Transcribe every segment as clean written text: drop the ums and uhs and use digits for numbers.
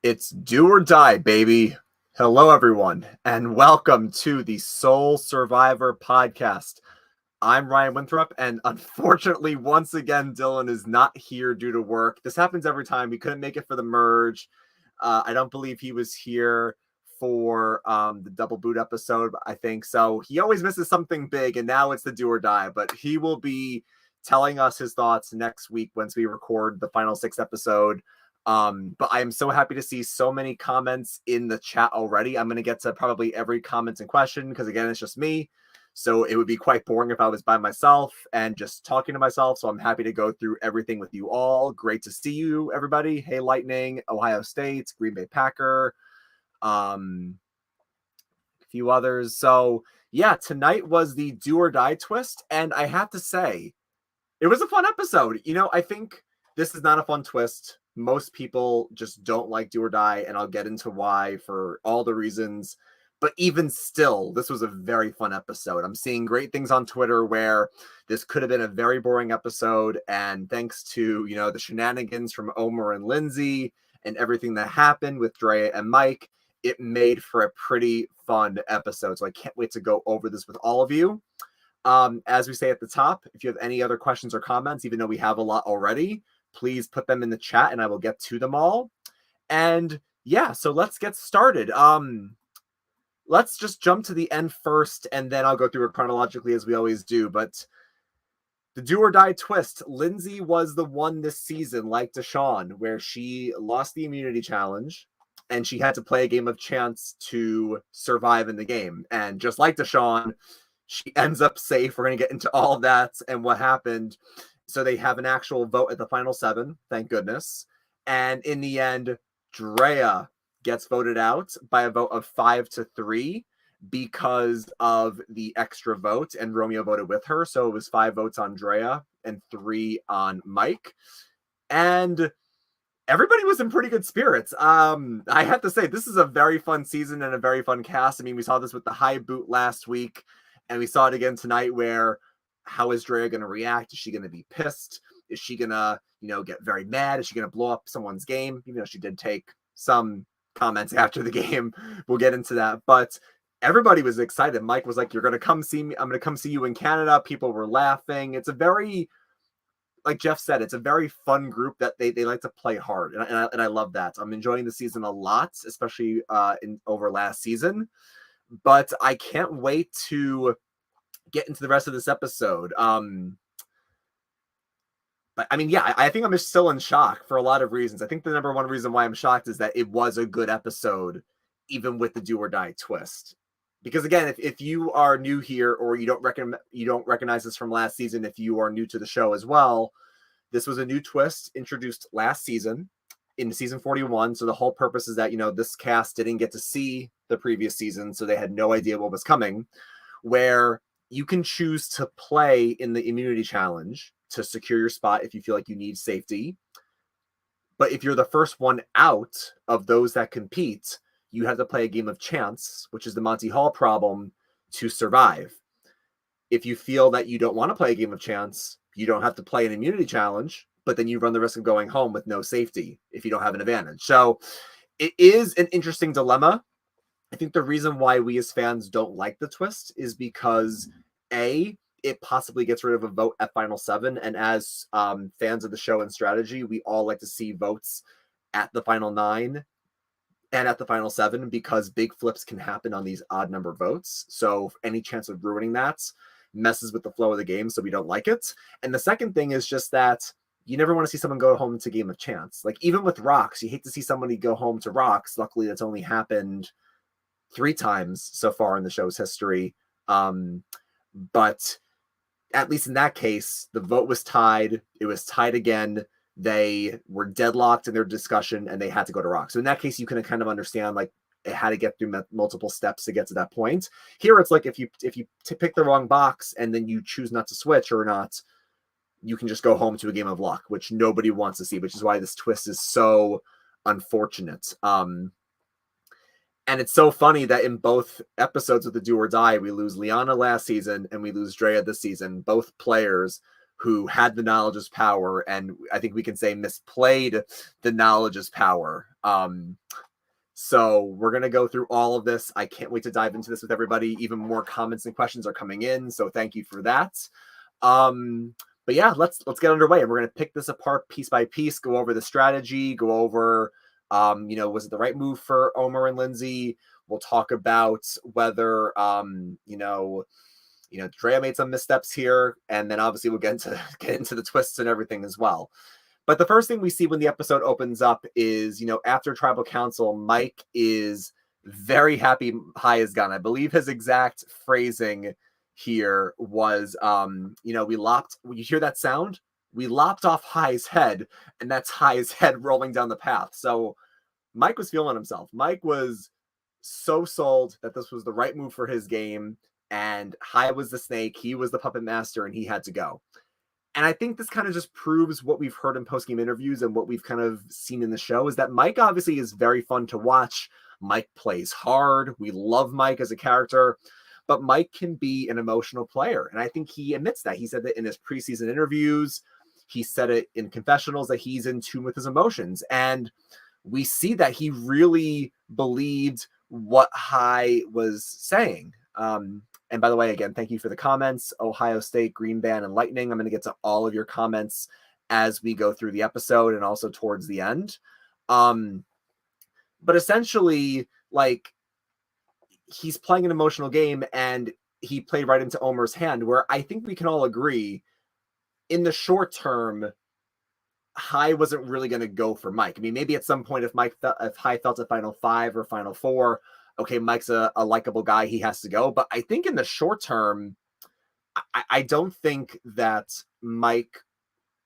It's do or die, baby. Hello, everyone, and welcome to the Soul Survivor podcast. I'm Ryan Winthrop, and unfortunately, once again, Dylan is not here due to work. This happens every time. We couldn't make it for the merge. I don't believe he was here for the double boot episode, I think. So he always misses something big, and now it's the do or die. But he will be telling us his thoughts next week once we record the final 6 episode. But I am so happy to see so many comments in the chat already. I'm going to get to probably every comment and question because, again, it's just me. So it would be quite boring if I was by myself and just talking to myself. So I'm happy to go through everything with you all. Great to see you, everybody. Hey, Lightning, Ohio State, Green Bay Packer, a few others. So yeah, tonight was the do or die twist. And I have to say, it was a fun episode. I think this is not a fun twist. Most people just don't like do or die, and I'll get into why for all the reasons. But even still, this was a very fun episode. I'm seeing great things on Twitter where this could have been a very boring episode. And thanks to, the shenanigans from Omer and Lindsay and everything that happened with Drea and Mike, it made for a pretty fun episode. So I can't wait to go over this with all of you. As we say at the top, if you have any other questions or comments, even though we have a lot already, please put them in the chat and I will get to them all. And yeah, so let's get started. Let's just jump to the end first, and then I'll go through it chronologically as we always do. But the do or die twist, Lindsay was the one this season, like Deshawn, where she lost the immunity challenge and she had to play a game of chance to survive in the game. And just like Deshawn, she ends up safe. We're going to get into all of that and what happened. So they have an actual vote at the final 7, thank goodness. And in the end, Drea gets voted out by a vote of 5-3 because of the extra vote, and Romeo voted with her. So it was 5 votes on Drea and 3 on Mike. And everybody was in pretty good spirits. I have to say, this is a very fun season and a very fun cast. I mean, we saw this with the high boot last week, and we saw it again tonight where how is Drea going to react? Is she going to be pissed? Is she going to, get very mad? Is she going to blow up someone's game? Even though she did take some comments after the game. We'll get into that. But everybody was excited. Mike was like, you're going to come see me. I'm going to come see you in Canada. People were laughing. It's a very, like Jeff said, it's a very fun group that they like to play hard. And I love that. I'm enjoying the season a lot, especially over last season. But I can't wait to get into the rest of this episode. But I mean, yeah, I think I'm just still in shock for a lot of reasons. I think the number one reason why I'm shocked is that it was a good episode, even with the do or die twist. Because again, if you are new here or you don't recognize this from last season, if you are new to the show as well, this was a new twist introduced last season in season 41. So the whole purpose is that, this cast didn't get to see the previous season, so they had no idea what was coming, where you can choose to play in the immunity challenge to secure your spot if you feel like you need safety. But if you're the first one out of those that compete, you have to play a game of chance, which is the Monty Hall problem, to survive. If you feel that you don't want to play a game of chance, you don't have to play an immunity challenge, but then you run the risk of going home with no safety if you don't have an advantage. So it is an interesting dilemma. I think the reason why we as fans don't like the twist is because it possibly gets rid of a vote at final 7. And as fans of the show and strategy, we all like to see votes at the final 9 and at the final 7 because big flips can happen on these odd number votes. So any chance of ruining that messes with the flow of the game. So we don't like it. And the second thing is just that you never want to see someone go home to game of chance. Like even with rocks, you hate to see somebody go home to rocks. Luckily, that's only happened 3 times so far in the show's history. But at least in that case, the vote was tied. It was tied again. They were deadlocked in their discussion and they had to go to rock. So in that case, you can kind of understand like it had to get through multiple steps to get to that point. Here, it's like if you pick the wrong box and then you choose not to switch or not, you can just go home to a game of luck, which nobody wants to see, which is why this twist is so unfortunate. And it's so funny that in both episodes of the Do or Die, we lose Liana last season and we lose Drea this season, both players who had the knowledge is power, and I think we can say misplayed the knowledge is power. So we're going to go through all of this. I can't wait to dive into this with everybody. Even more comments and questions are coming in, so thank you for that. But yeah, let's get underway, and we're going to pick this apart piece by piece, go over the strategy, go over, was it the right move for Omar and Lindsay? We'll talk about whether, Drea made some missteps here, and then obviously we'll get into the twists and everything as well. But the first thing we see when the episode opens up is, after Tribal Council, Mike is very happy Hai is gone. I believe his exact phrasing here was, you hear that sound? We lopped off Hai's head, and that's Hai's head rolling down the path. So Mike was feeling himself. Mike was so sold that this was the right move for his game, and Hai was the snake, he was the puppet master, and he had to go. And I think this kind of just proves what we've heard in post-game interviews and what we've kind of seen in the show is that Mike obviously is very fun to watch. Mike plays hard. We love Mike as a character, but Mike can be an emotional player. And I think he admits that. He said that in his preseason interviews. He said it in confessionals that he's in tune with his emotions. And we see that he really believed what Hai was saying. And by the way, again, thank you for the comments. Ohio State, Green Band, and Lightning. I'm going to get to all of your comments as we go through the episode and also towards the end. But essentially, he's playing an emotional game, and he played right into Omar's hand, where I think we can all agree, in the short term, Hai wasn't really going to go for Mike. I mean, maybe at some point, if Hai felt at Final 5 or Final 4, okay, Mike's a likable guy, he has to go. But I think in the short term, I don't think that Mike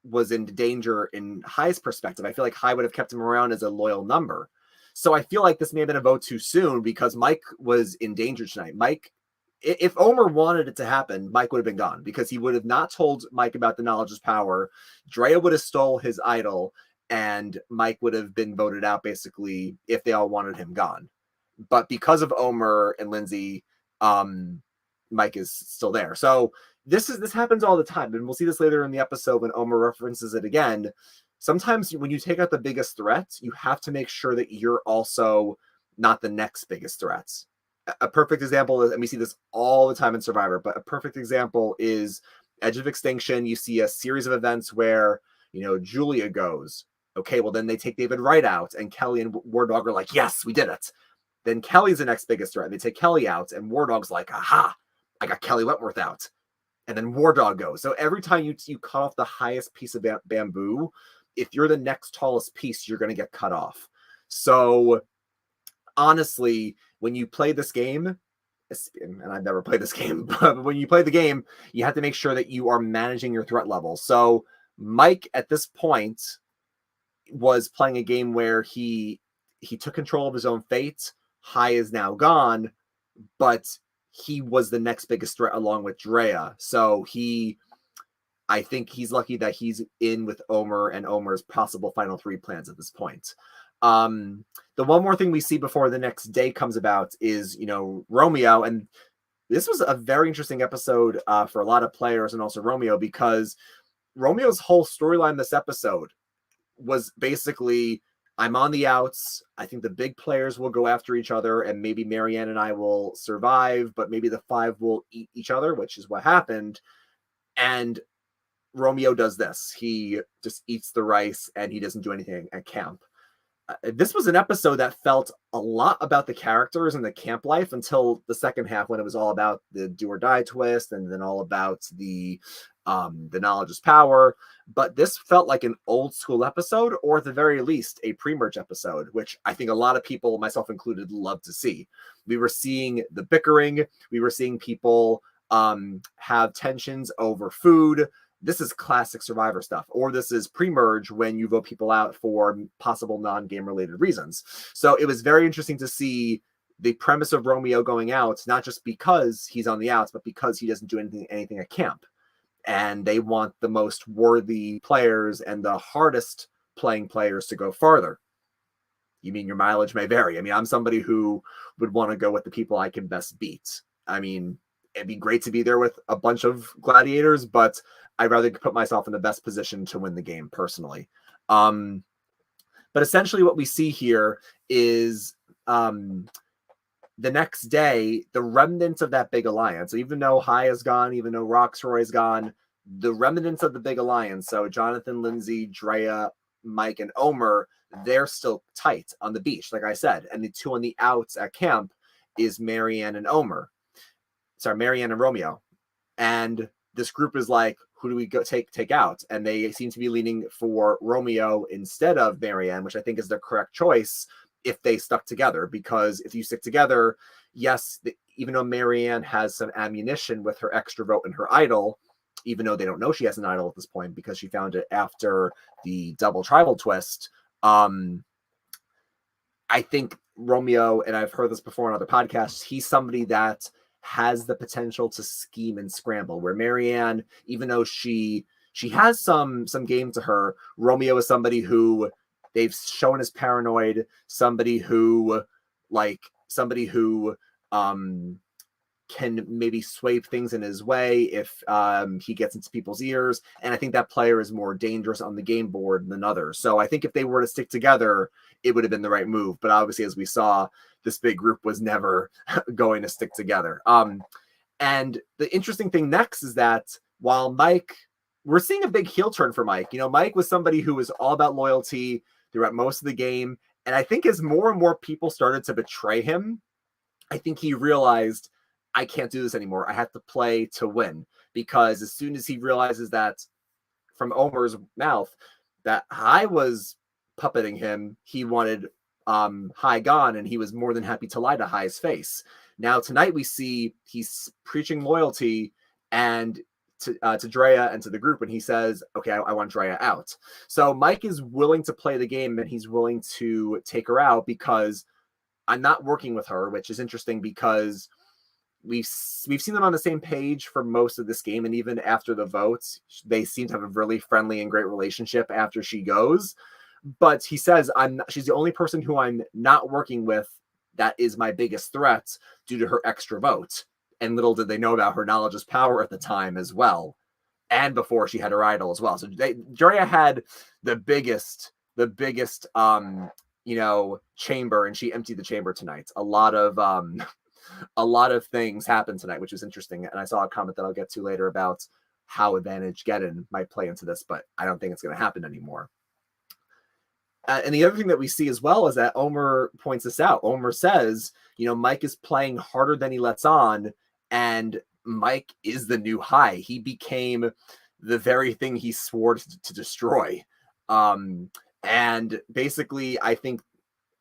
was in danger in Hai's perspective. I feel like Hai would have kept him around as a loyal number. So I feel like this may have been a vote too soon because Mike was in danger tonight. Mike, if Omar wanted it to happen, Mike would have been gone because he would have not told Mike about the knowledge is power. Drea would have stole his idol, and Mike would have been voted out basically if they all wanted him gone. But because of Omar and Lindsay, Mike is still there. So this happens all the time, and we'll see this later in the episode when Omar references it again. Sometimes when you take out the biggest threat, you have to make sure that you're also not the next biggest threats. A perfect example is, and we see this all the time in Survivor, but a perfect example is Edge of Extinction. You see a series of events where, Julia goes. Okay, well, then they take David Wright out, and Kelly and War Dog are like, yes, we did it. Then Kelly's the next biggest threat. They take Kelly out, and War Dog's like, aha, I got Kelly Wentworth out. And then War Dog goes. So every time you cut off the highest piece of bamboo, if you're the next tallest piece, you're going to get cut off. So honestly, when you play this game, and I've never played this game, but when you play the game, you have to make sure that you are managing your threat level. So Mike, at this point, was playing a game where he took control of his own fate. Hai is now gone, but he was the next biggest threat along with Drea. So I think he's lucky that he's in with Omar and Omar's possible final 3 plans at this point. The one more thing we see before the next day comes about is, Romeo. And this was a very interesting episode for a lot of players and also Romeo, because Romeo's whole storyline this episode was basically, I'm on the outs. I think the big players will go after each other, and maybe Marianne and I will survive, but maybe the 5 will eat each other, which is what happened. And Romeo does this. He just eats the rice, and he doesn't do anything at camp. This was an episode that felt a lot about the characters and the camp life until the second half, when it was all about the do or die twist, and then all about the knowledge is power. But this felt like an old school episode, or at the very least a pre-merge episode, which I think a lot of people, myself included, love to see. We were seeing the bickering. We were seeing people have tensions over food. This is classic Survivor stuff, or this is pre-merge when you vote people out for possible non-game related reasons. So it was very interesting to see the premise of Romeo going out, not just because he's on the outs, but because he doesn't do anything at camp. And they want the most worthy players and the hardest playing players to go farther. You mean your mileage may vary. I mean, I'm somebody who would want to go with the people I can best beat. I mean, it'd be great to be there with a bunch of gladiators, but I'd rather put myself in the best position to win the game personally. But essentially what we see here is the next day, the remnants of that big alliance, even though High is gone, even though Roxroy is gone, the remnants of the big alliance, so Jonathan, Lindsay, Drea, Mike, and Omer, they're still tight on the beach, like I said. And the two on the outs at camp is Marianne and Romeo. And this group is like, who do we go take out? And they seem to be leaning for Romeo instead of Marianne, which I think is the correct choice if they stuck together. Because if you stick together, yes, even though Marianne has some ammunition with her extra vote and her idol, even though they don't know she has an idol at this point because she found it after the double tribal twist, I think Romeo, and I've heard this before on other podcasts, he's somebody that has the potential to scheme and scramble, where Marianne, even though she has some game to her, Romeo is somebody who they've shown is paranoid, somebody who can maybe sway things in his way if he gets into people's ears. And I think that player is more dangerous on the game board than others. So I think if they were to stick together, it would have been the right move. But obviously, as we saw, this big group was never going to stick together. And the interesting thing next is that while Mike, we're seeing a big heel turn for Mike. Mike was somebody who was all about loyalty throughout most of the game. And I think as more and more people started to betray him, I think he realized, I can't do this anymore. I have to play to win. Because as soon as he realizes that from Omer's mouth that High was puppeting him, he wanted High gone, and he was more than happy to lie to High's face. Now tonight we see he's preaching loyalty and to Drea and to the group, and he says, okay, I want Drea out. So Mike is willing to play the game, and he's willing to take her out because I'm not working with her, which is interesting because we've seen them on the same page for most of this game, and even after the votes, they seem to have a really friendly and great relationship after she goes. But he says, she's the only person who I'm not working with that is my biggest threat due to her extra vote. And little did they know about her knowledge is power at the time as well, and before she had her idol as well. So Drea had the biggest chamber, and she emptied the chamber tonight. A lot of things happened tonight, which was interesting. And I saw a comment that I'll get to later about how Advantage Geddon might play into this, but I don't think it's going to happen anymore. And the other thing that we see as well is that Omer points this out. Omer says, Mike is playing harder than he lets on, and Mike is the new High. He became the very thing he swore to destroy. And basically, I think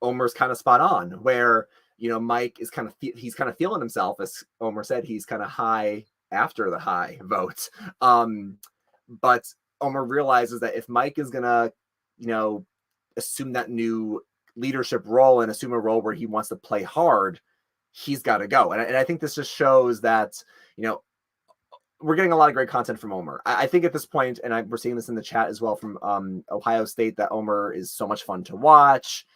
Omer's kind of spot on, where Mike is he's kind of feeling himself, as Omer said, he's kind of high after the High vote. But Omer realizes that if Mike is gonna, assume that new leadership role and assume a role where he wants to play hard, he's got to go. And I think this just shows that, we're getting a lot of great content from Omer. I think at this point, and we're seeing this in the chat as well from Ohio State, that Omer is so much fun to watch.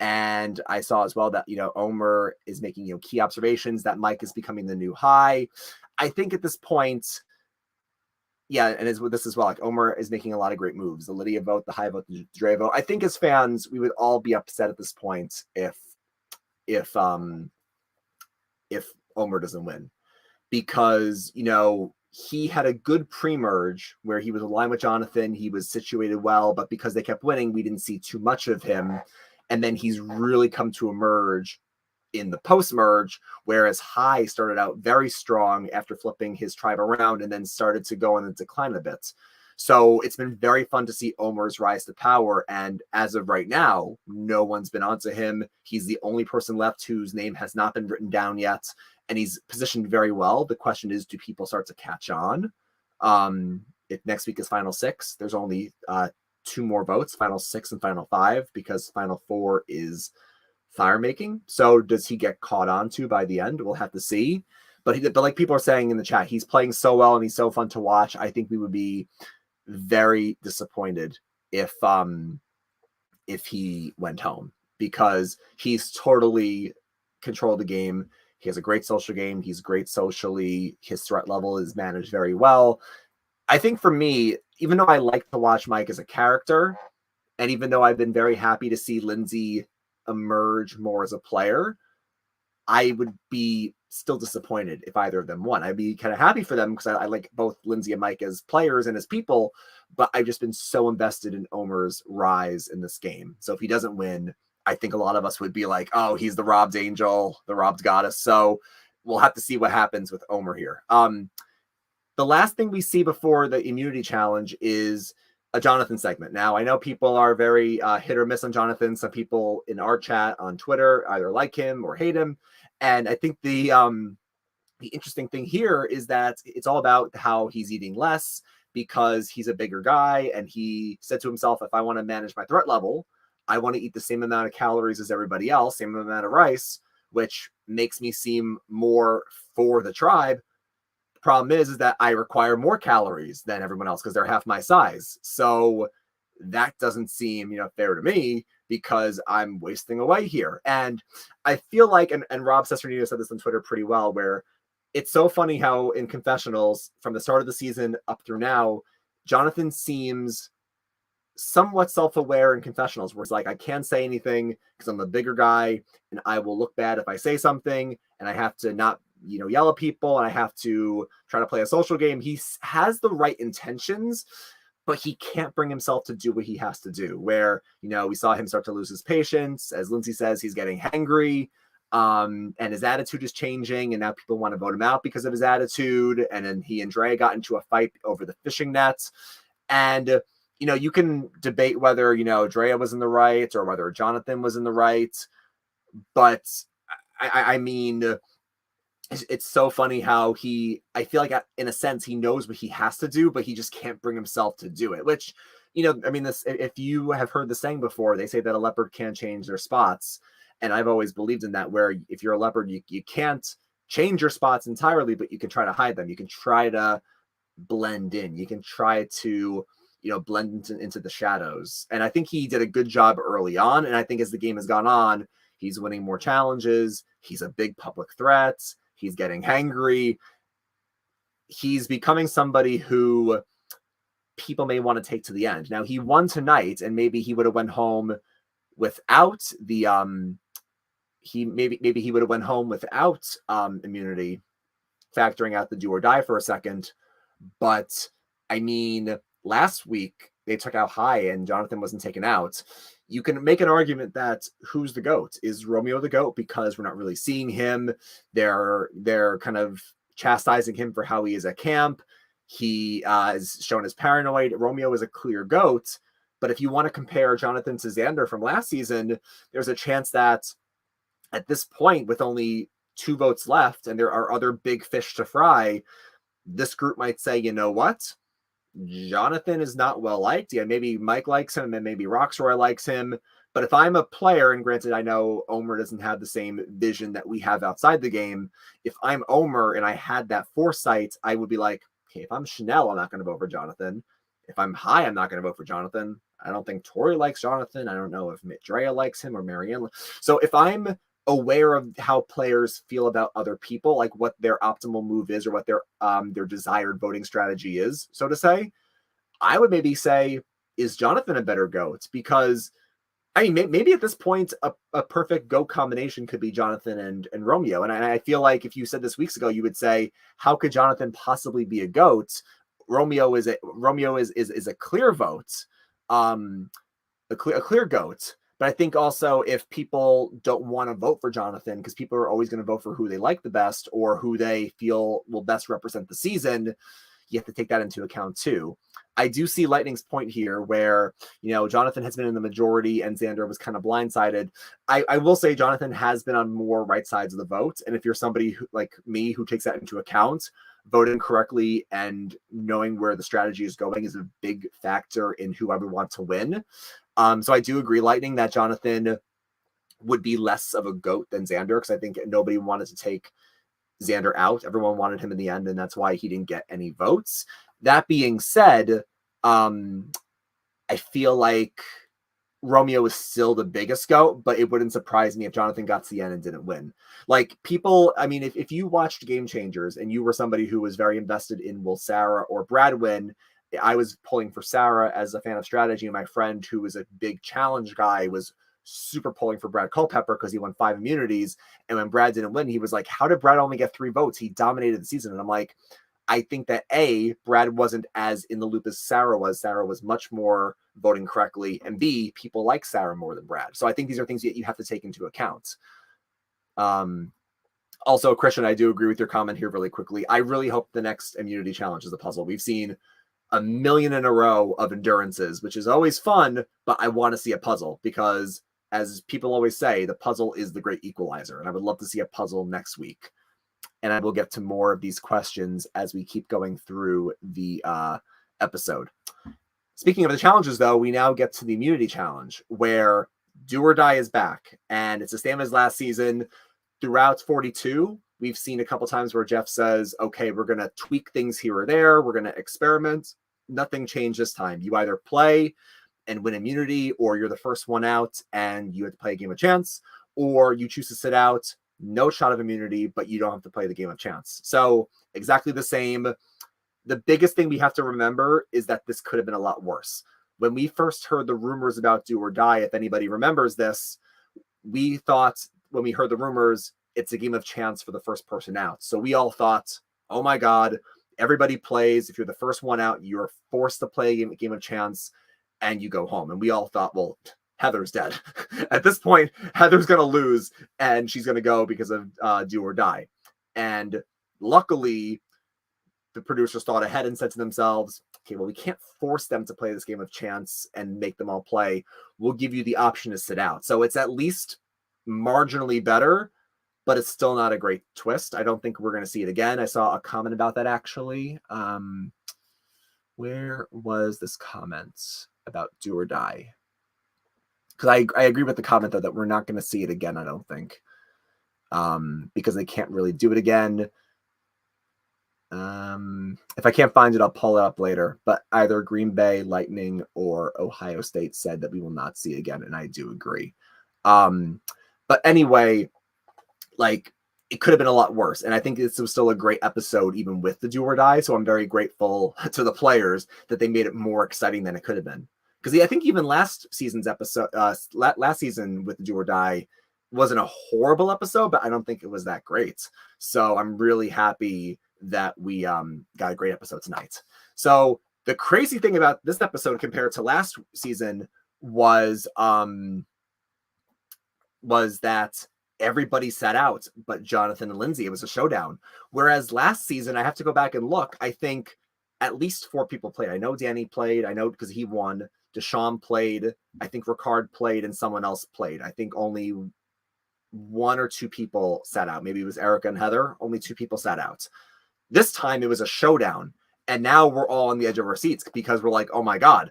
And I saw as well that, Omer is making, key observations that Mike is becoming the new High. I think at this point, yeah, and as with this as well, like Omer is making a lot of great moves. The Lydia vote, the High vote, the Dre vote. I think as fans, we would all be upset at this point if Omer doesn't win, because he had a good pre-merge where he was aligned with Jonathan. He was situated well, but because they kept winning, we didn't see too much of him. And then he's really come to emerge in the post-merge, whereas High started out very strong after flipping his tribe around and then started to go on a decline a bit. So it's been very fun to see Omer's rise to power. And as of right now, no one's been onto him. He's the only person left whose name has not been written down yet. And he's positioned very well. The question is, do people start to catch on? If next week is Final 6, there's only 2 more votes, Final 6 and Final 5, because Final 4 is fire making. So does he get caught on to by the end? We'll have to see. But like people are saying in the chat, he's playing so well and he's so fun to watch. I think we would be very disappointed if he went home, because he's totally controlled the game. He has a great social game. He's great socially. His threat level is managed very well. I think for me, even though I like to watch Mike as a character, and even though I've been very happy to see Lindsay emerge more as a player, I would be still disappointed if either of them won. I'd be kind of happy for them because I like both Lindsay and Mike as players and as people, but I've just been so invested in Omer's rise in this game. So if he doesn't win, I think a lot of us would be like, oh, he's the robbed angel, the robbed goddess. So we'll have to see what happens with Omer here. The last thing we see before the immunity challenge is a Jonathan segment. Now, I know people are very hit or miss on Jonathan. Some people in our chat on Twitter either like him or hate him. And I think the interesting thing here is that it's all about how he's eating less because he's a bigger guy. And he said to himself, if I want to manage my threat level, I want to eat the same amount of calories as everybody else, same amount of rice, which makes me seem more for the tribe. Problem is that I require more calories than everyone else because they're half my size. So that doesn't seem, fair to me because I'm wasting away here. And I feel like, and Rob Cesternino said this on Twitter pretty well, where it's so funny how in confessionals from the start of the season up through now, Jonathan seems somewhat self-aware in confessionals where it's like, I can't say anything because I'm the bigger guy and I will look bad if I say something and I have to not yell at people and I have to try to play a social game. He has the right intentions, but he can't bring himself to do what he has to do, where, we saw him start to lose his patience. As Lindsay says, he's getting hangry, and his attitude is changing, and now people want to vote him out because of his attitude. And then he and Drea got into a fight over the fishing nets. And, you can debate whether, Drea was in the right or whether Jonathan was in the right. But I mean, it's so funny how I feel like in a sense, he knows what he has to do, but he just can't bring himself to do it, which, if you have heard the saying before, they say that a leopard can't change their spots. And I've always believed in that, where if you're a leopard, you can't change your spots entirely, but you can try to hide them. You can try to blend in. You can try to, blend into the shadows. And I think he did a good job early on. And I think as the game has gone on, he's winning more challenges. He's a big public threat. He's getting hangry. He's becoming somebody who people may want to take to the end. Now, he won tonight, and maybe he would have went home without the maybe he would have went home without immunity, factoring out the do or die for a second. But I mean, last week they took out High and Jonathan wasn't taken out. You can make an argument that who's the GOAT? Is Romeo the GOAT? Because we're not really seeing him. They're kind of chastising him for how he is at camp. He is shown as paranoid. Romeo is a clear GOAT. But if you want to compare Jonathan to Xander from last season, there's a chance that at this point, with only 2 votes left, and there are other big fish to fry, this group might say, you know what? Jonathan is not well liked. Yeah, maybe Mike likes him and maybe Roxroy likes him. But if I'm a player, and granted, I know Omer doesn't have the same vision that we have outside the game. If I'm Omer and I had that foresight, I would be like, okay, if I'm Chanel, I'm not going to vote for Jonathan. If I'm High, I'm not going to vote for Jonathan. I don't think Tori likes Jonathan. I don't know if Drea likes him or Marianne. So if I'm aware of how players feel about other people, like what their optimal move is or what their desired voting strategy is, so to say, I would maybe say, is Jonathan a better GOAT? Because I mean, maybe at this point, a perfect GOAT combination could be Jonathan and Romeo. And I feel like if you said this weeks ago, you would say, how could Jonathan possibly be a GOAT? Romeo is a clear vote, a clear GOAT. But I think also if people don't want to vote for Jonathan, because people are always going to vote for who they like the best or who they feel will best represent the season, you have to take that into account too. I do see Lightning's point here where, Jonathan has been in the majority and Xander was kind of blindsided. I will say Jonathan has been on more right sides of the vote. And if you're somebody like me who takes that into account, voting correctly and knowing where the strategy is going is a big factor in who I would want to win. So I do agree, Lightning, that Jonathan would be less of a GOAT than Xander, because I think nobody wanted to take Xander out. Everyone wanted him in the end, and that's why he didn't get any votes. That being said, I feel like Romeo is still the biggest goat, but it wouldn't surprise me if Jonathan got to the end and didn't win. Like people, I mean, if you watched Game Changers and you were somebody who was very invested in will Sarah or Brad win, I was pulling for Sarah as a fan of strategy. And my friend who was a big challenge guy was super pulling for Brad Culpepper because he won 5 immunities. And when Brad didn't win, he was like, how did Brad only get 3 votes? He dominated the season. And I'm like, I think that Brad wasn't as in the loop as Sarah was. Sarah was much more voting correctly. And B, people like Sarah more than Brad. So I think these are things that you have to take into account. Also, Christian, I do agree with your comment here really quickly. I really hope the next immunity challenge is a puzzle. We've seen a million in a row of endurances, which is always fun, but I want to see a puzzle because, as people always say, the puzzle is the great equalizer. And I would love to see a puzzle next week. And I will get to more of these questions as we keep going through the episode. Speaking of the challenges, though, we now get to the immunity challenge where Do or Die is back. And it's the same as last season. Throughout 42, we've seen a couple times where Jeff says, okay, we're going to tweak things here or there. We're going to experiment. Nothing changed this time. You either play and win immunity, or you're the first one out and you have to play a game of chance, or you choose to sit out, no shot of immunity, but you don't have to play the game of chance. So exactly the same. The biggest thing we have to remember is that this could have been a lot worse. When we first heard the rumors about Do or Die, if anybody remembers this, we thought when we heard the rumors, it's a game of chance for the first person out. So we all thought, oh my God, everybody plays. If you're the first one out, you're forced to play a game of chance and you go home. And we all thought, well, Heather's dead. At this point, Heather's going to lose and she's going to go because of Do or Die. And luckily, the producers thought ahead and said to themselves, okay, well, we can't force them to play this game of chance and make them all play. We'll give you the option to sit out. So it's at least marginally better, but it's still not a great twist. I don't think we're going to see it again. I saw a comment about that, actually. Where was this comment about Do or Die? Because I agree with the comment, though, that we're not going to see it again, I don't think. Because they can't really do it again. If I can't find it, I'll pull it up later. But either Green Bay, Lightning, or Ohio State said that we will not see it again, and I do agree. But anyway, like, it could have been a lot worse. And I think this was still a great episode, even with the Do or Die. So I'm very grateful to the players that they made it more exciting than it could have been. Because I think even last season's episode, last season with the Do or Die wasn't a horrible episode, but I don't think it was that great. So I'm really happy that we got a great episode tonight. So the crazy thing about this episode compared to last season was that everybody sat out but Jonathan and Lindsay. It was a showdown. Whereas last season, I have to go back and look, I think at least 4 people played. I know Danny played. I know because he won. Deshaun played. I think Ricard played and someone else played. I think only 1 or 2 people sat out. Maybe it was Erica and Heather. Only 2 people sat out. This time it was a showdown. And now we're all on the edge of our seats because we're like, oh my God,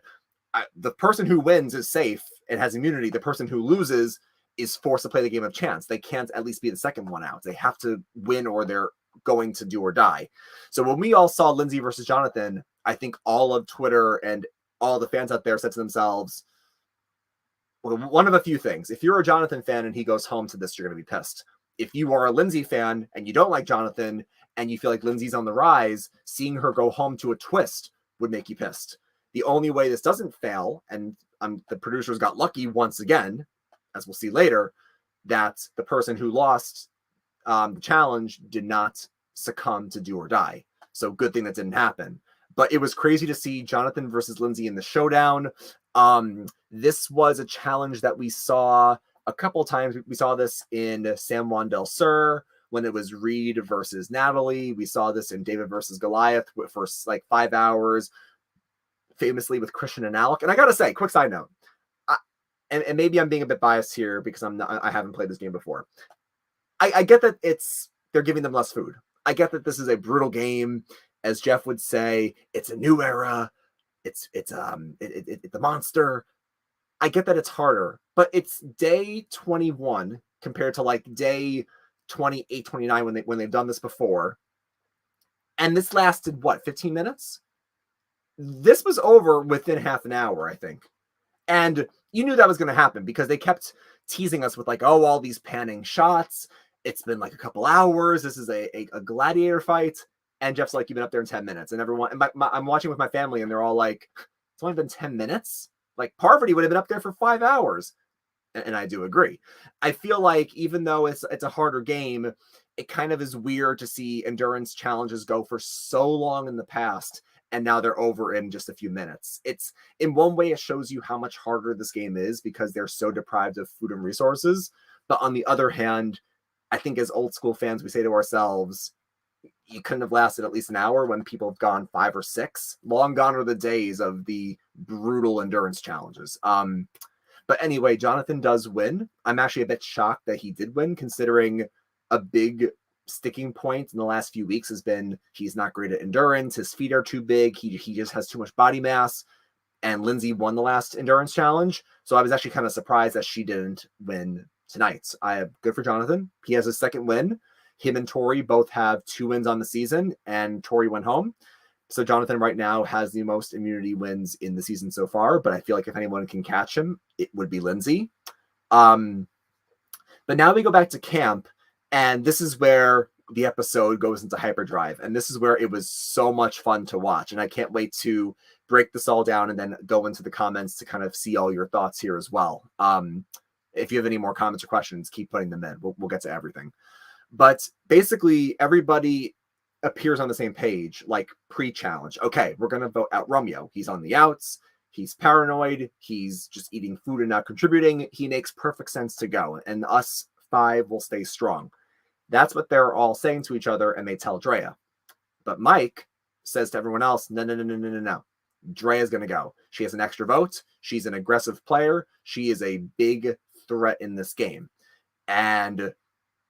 the person who wins is safe and has immunity. The person who loses is forced to play the game of chance. They can't at least be the second one out. They have to win or they're going to Do or Die. So when we all saw Lindsay versus Jonathan, I think all of Twitter and all the fans out there said to themselves, well, one of a few things. If you're a Jonathan fan and he goes home to this, you're going to be pissed. If you are a Lindsay fan and you don't like Jonathan and you feel like Lindsay's on the rise, seeing her go home to a twist would make you pissed. The only way this doesn't fail, and the producers got lucky once again, as we'll see later, that the person who lost the challenge did not succumb to Do or Die. So good thing that didn't happen. But it was crazy to see Jonathan versus Lindsay in the showdown. This was a challenge that we saw a couple times. We saw this in San Juan del Sur when it was Reed versus Natalie. We saw this in David versus Goliath for like 5 hours, famously with Christian and Alec. And I got to say, quick side note, and maybe I'm being a bit biased here because I haven't played this game before. I get that they're giving them less food. I get that this is a brutal game. As Jeff would say, it's a new era. It's the monster. I get that it's harder, but it's day 21 compared to like day 28, 29 when they've done this before. And this lasted what, 15 minutes? This was over within half an hour, I think. And you knew that was going to happen because they kept teasing us with like, oh, all these panning shots. It's been like a couple hours. This is a gladiator fight. And Jeff's like, you've been up there in 10 minutes. And everyone, and I'm watching with my family and they're all like, it's only been 10 minutes. Like Parvati would have been up there for 5 hours. And I do agree. I feel like even though it's a harder game, it kind of is weird to see endurance challenges go for so long in the past, and now they're over in just a few minutes. It's in one way, it shows you how much harder this game is because they're so deprived of food and resources. But on the other hand, I think as old school fans, we say to ourselves, you couldn't have lasted at least an hour when people have gone 5 or 6. Long gone are the days of the brutal endurance challenges. But anyway, Jonathan does win. I'm actually a bit shocked that he did win, considering a big sticking point in the last few weeks has been he's not great at endurance. His feet are too big. He just has too much body mass. And Lindsay won the last endurance challenge. So I was actually kind of surprised that she didn't win tonight. Good for Jonathan. He has his second win. Him and Tori both have 2 wins on the season, and Tori went home. So Jonathan right now has the most immunity wins in the season so far, but I feel like if anyone can catch him, it would be Lindsay. But now we go back to camp, and this is where the episode goes into hyperdrive, and this is where it was so much fun to watch, and I can't wait to break this all down and then go into the comments to kind of see all your thoughts here as well. If you have any more comments or questions, keep putting them in. We'll get to everything. But basically, everybody appears on the same page, like pre-challenge. Okay, we're going to vote out Romeo. He's on the outs. He's paranoid. He's just eating food and not contributing. He makes perfect sense to go. And us 5 will stay strong. That's what they're all saying to each other, and they tell Drea. But Mike says to everyone else, no. Drea's going to go. She has an extra vote. She's an aggressive player. She is a big threat in this game. And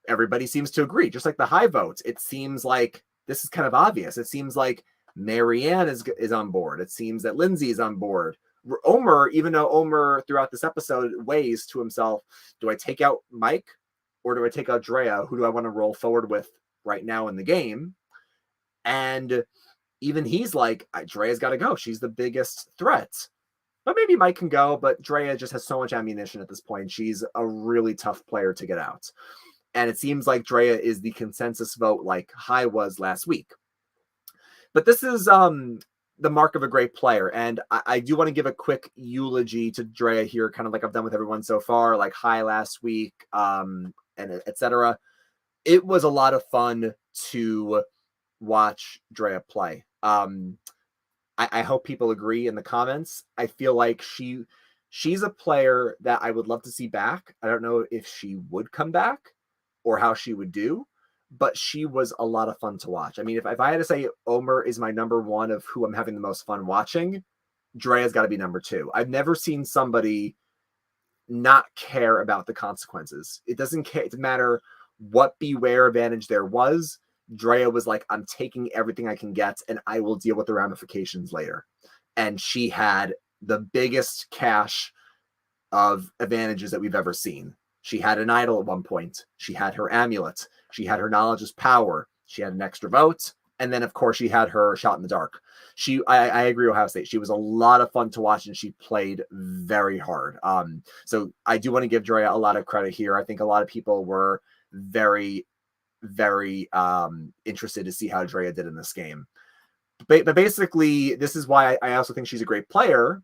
everybody seems to agree, just like the high votes. It seems like this is kind of obvious. It seems like Marianne is on board. It seems that Lindsay is on board. Omer, even though Omer throughout this episode weighs to himself, do I take out Mike or do I take out Drea? Who do I want to roll forward with right now in the game? And even he's like, Drea's got to go. She's the biggest threat. But maybe Mike can go, but Drea just has so much ammunition at this point. She's a really tough player to get out. And it seems like Drea is the consensus vote like High was last week. But this is the mark of a great player. And I do want to give a quick eulogy to Drea here, kind of like I've done with everyone so far, like High last week, and etc. It was a lot of fun to watch Drea play. I hope people agree in the comments. I feel like she's a player that I would love to see back. I don't know if she would come back or how she would do, but she was a lot of fun to watch. I mean, if I had to say Omer is my number 1 of who I'm having the most fun watching, Drea's got to be number 2. I've never seen somebody not care about the consequences. It doesn't matter what beware advantage there was. Drea was like, I'm taking everything I can get and I will deal with the ramifications later. And she had the biggest cache of advantages that we've ever seen. She had an idol at one point. She had her amulet. She had her knowledge is power. She had an extra vote. And then, of course, she had her shot in the dark. I agree with Ohio State. She was a lot of fun to watch, and she played very hard. So I do want to give Drea a lot of credit here. I think a lot of people were very, very interested to see how Drea did in this game. But basically, this is why I also think she's a great player,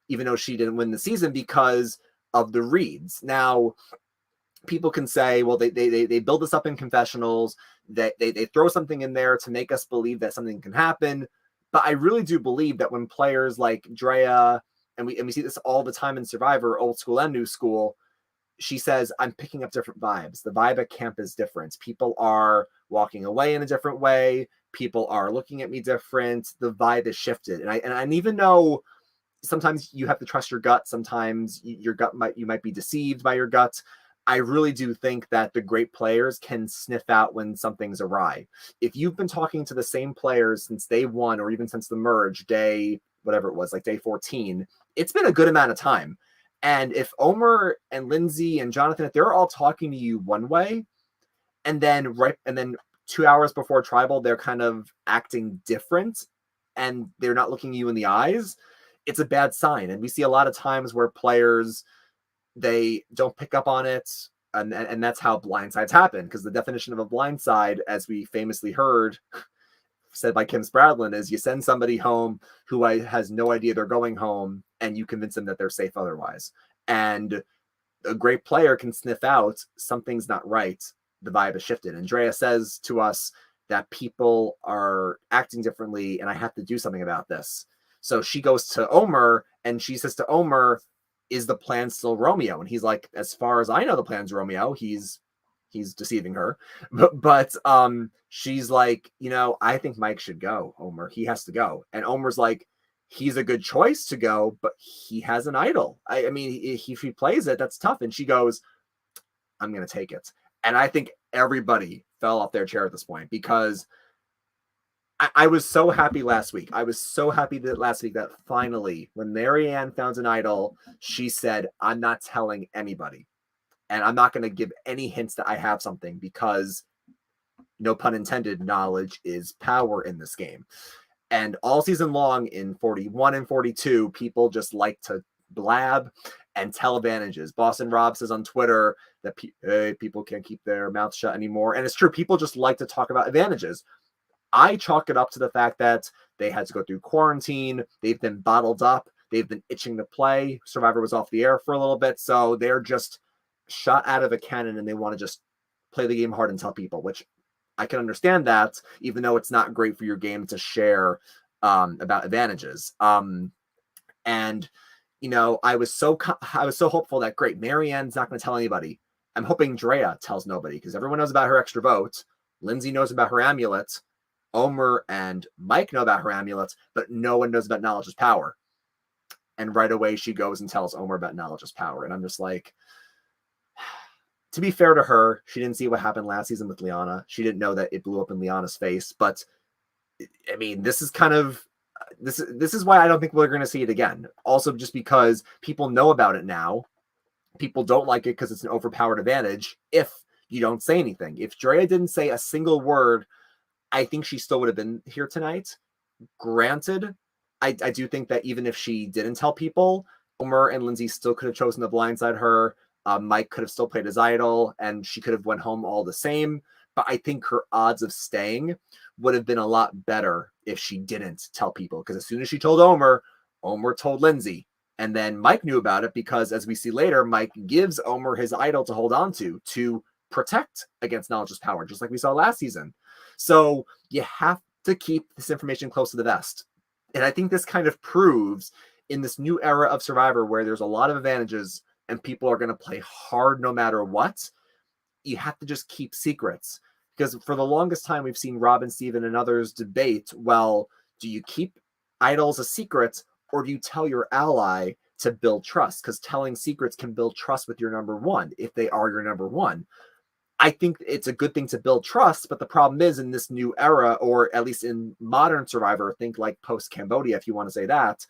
even though she didn't win the season, because of the reads. Now, people can say, well, they build this up in confessionals, that they throw something in there to make us believe that something can happen. But I really do believe that when players like Drea, and we see this all the time in Survivor, old school and new school, she says, I'm picking up different vibes. The vibe at camp is different. People are walking away in a different way. People are looking at me different. The vibe is shifted. And even though sometimes you have to trust your gut, sometimes your gut you might be deceived by your gut, I really do think that the great players can sniff out when something's awry. If you've been talking to the same players since day 1, or even since the merge, day, whatever it was, like day 14, it's been a good amount of time. And if Omer and Lindsay and Jonathan, if they're all talking to you one way, and then 2 hours before tribal, they're kind of acting different and they're not looking you in the eyes, it's a bad sign. And we see a lot of times where players, they don't pick up on it. And that's how blindsides happen, because the definition of a blindside, as we famously heard, said by Kim Spradlin, is you send somebody home who has no idea they're going home, and you convince them that they're safe otherwise. And a great player can sniff out something's not right. The vibe has shifted. Andrea says to us that people are acting differently, and I have to do something about this. So she goes to Omer, and she says to Omer, is the plan still Romeo? And he's like, as far as I know, the plan's Romeo. He's deceiving her. But she's like, I think Mike should go, Omer. He has to go. And Omer's like, he's a good choice to go, but he has an idol. I mean, if he plays it, that's tough. And she goes, I'm going to take it. And I think everybody fell off their chair at this point, because I was so happy last week. I was so happy that last week that finally, when Marianne found an idol, she said, I'm not telling anybody. And I'm not going to give any hints that I have something, because, no pun intended, knowledge is power in this game. And all season long in 41 and 42, people just like to blab and tell advantages. Boston Rob says on Twitter that people can't keep their mouths shut anymore. And it's true. People just like to talk about advantages. I chalk it up to the fact that they had to go through quarantine. They've been bottled up. They've been itching to play. Survivor was off the air for a little bit. So they're just shot out of a cannon, and they want to just play the game hard and tell people, which I can understand that, even though it's not great for your game to share about advantages. And I was so hopeful that, great, Marianne's not going to tell anybody. I'm hoping Drea tells nobody, because everyone knows about her extra vote. Lindsay knows about her amulet. Omer and Mike know about her amulet, but no one knows about knowledge is power. And right away she goes and tells Omer about knowledge is power. And I'm just like, to be fair to her, she didn't see what happened last season with Liana. She didn't know that it blew up in Liana's face. But I mean, this is why I don't think we're going to see it again. Also, just because people know about it now. People don't like it because it's an overpowered advantage if you don't say anything. If Drea didn't say a single word, I think she still would have been here tonight. Granted, I do think that even if she didn't tell people, Omer and Lindsay still could have chosen to blindside her. Mike could have still played his idol, and she could have went home all the same. But I think her odds of staying would have been a lot better if she didn't tell people. Because as soon as she told Omer, Omer told Lindsay. And then Mike knew about it, because as we see later, Mike gives Omer his idol to hold on to protect against knowledge's power, just like we saw last season. So you have to keep this information close to the vest. And I think this kind of proves, in this new era of Survivor, where there's a lot of advantages and people are going to play hard no matter what, you have to just keep secrets. Because for the longest time, we've seen Robin, Steven, and others debate, well, do you keep idols a secret, or do you tell your ally to build trust? Because telling secrets can build trust with your number one, if they are your number one. I think it's a good thing to build trust, but the problem is, in this new era, or at least in modern Survivor, think like post-Cambodia, if you want to say that,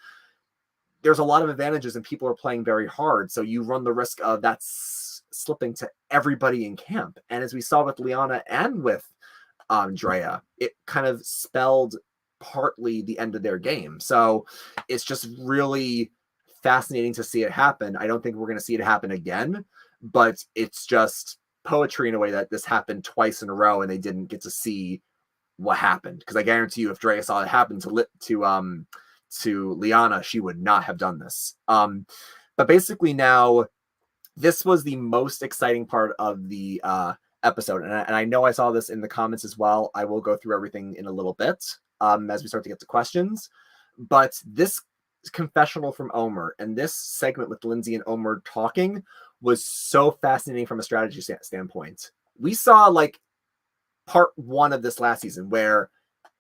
there's a lot of advantages and people are playing very hard. So you run the risk of that slipping to everybody in camp. And as we saw with Liana and with Drea, it kind of spelled partly the end of their game. So it's just really fascinating to see it happen. I don't think we're going to see it happen again, but it's just poetry in a way that this happened twice in a row and they didn't get to see what happened. Because I guarantee you, if Drea saw it happen to Liana, she would not have done this. But basically now, this was the most exciting part of the episode. And I know I saw this in the comments as well. I will go through everything in a little bit as we start to get to questions. But this confessional from Omer and this segment with Lindsay and Omer talking was so fascinating from a strategy standpoint. We saw like part one of this last season where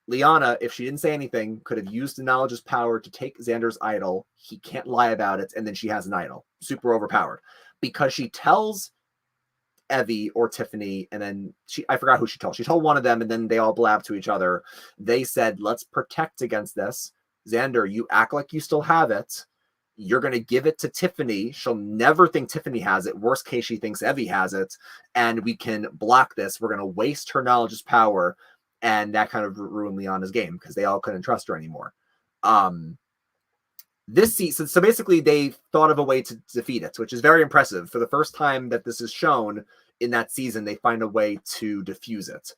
Liana, if she didn't say anything, could have used the knowledge's power to take Xander's idol. He can't lie about it, and then she has an idol. Super overpowered. Because she tells Evie or Tiffany, and then I forgot who she told. She told one of them, and then they all blab to each other. They said, let's protect against this. Xander, you act like you still have it. You're going to give it to Tiffany. She'll never think Tiffany has it. Worst case, she thinks Evie has it. And we can block this. We're going to waste her knowledge's power. And that kind of ruined Liana's game because they all couldn't trust her anymore. this season, so basically they thought of a way to defeat it, which is very impressive. For the first time that this is shown in that season, they find a way to defuse it.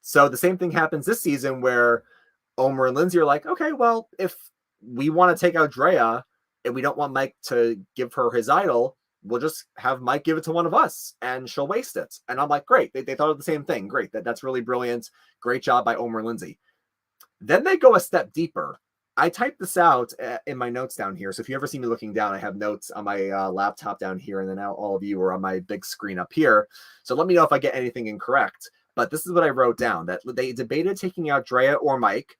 So the same thing happens this season where Omer and Lindsay are like, okay, well, if we want to take out Drea and we don't want Mike to give her his idol, we'll just have Mike give it to one of us and she'll waste it. And I'm like, great. They thought of the same thing. Great. That's really brilliant. Great job by Omer and Lindsay. Then they go a step deeper. I typed this out in my notes down here. So if you ever see me looking down, I have notes on my laptop down here. And then now all of you are on my big screen up here. So let me know if I get anything incorrect. But this is what I wrote down, that they debated taking out Drea or Mike.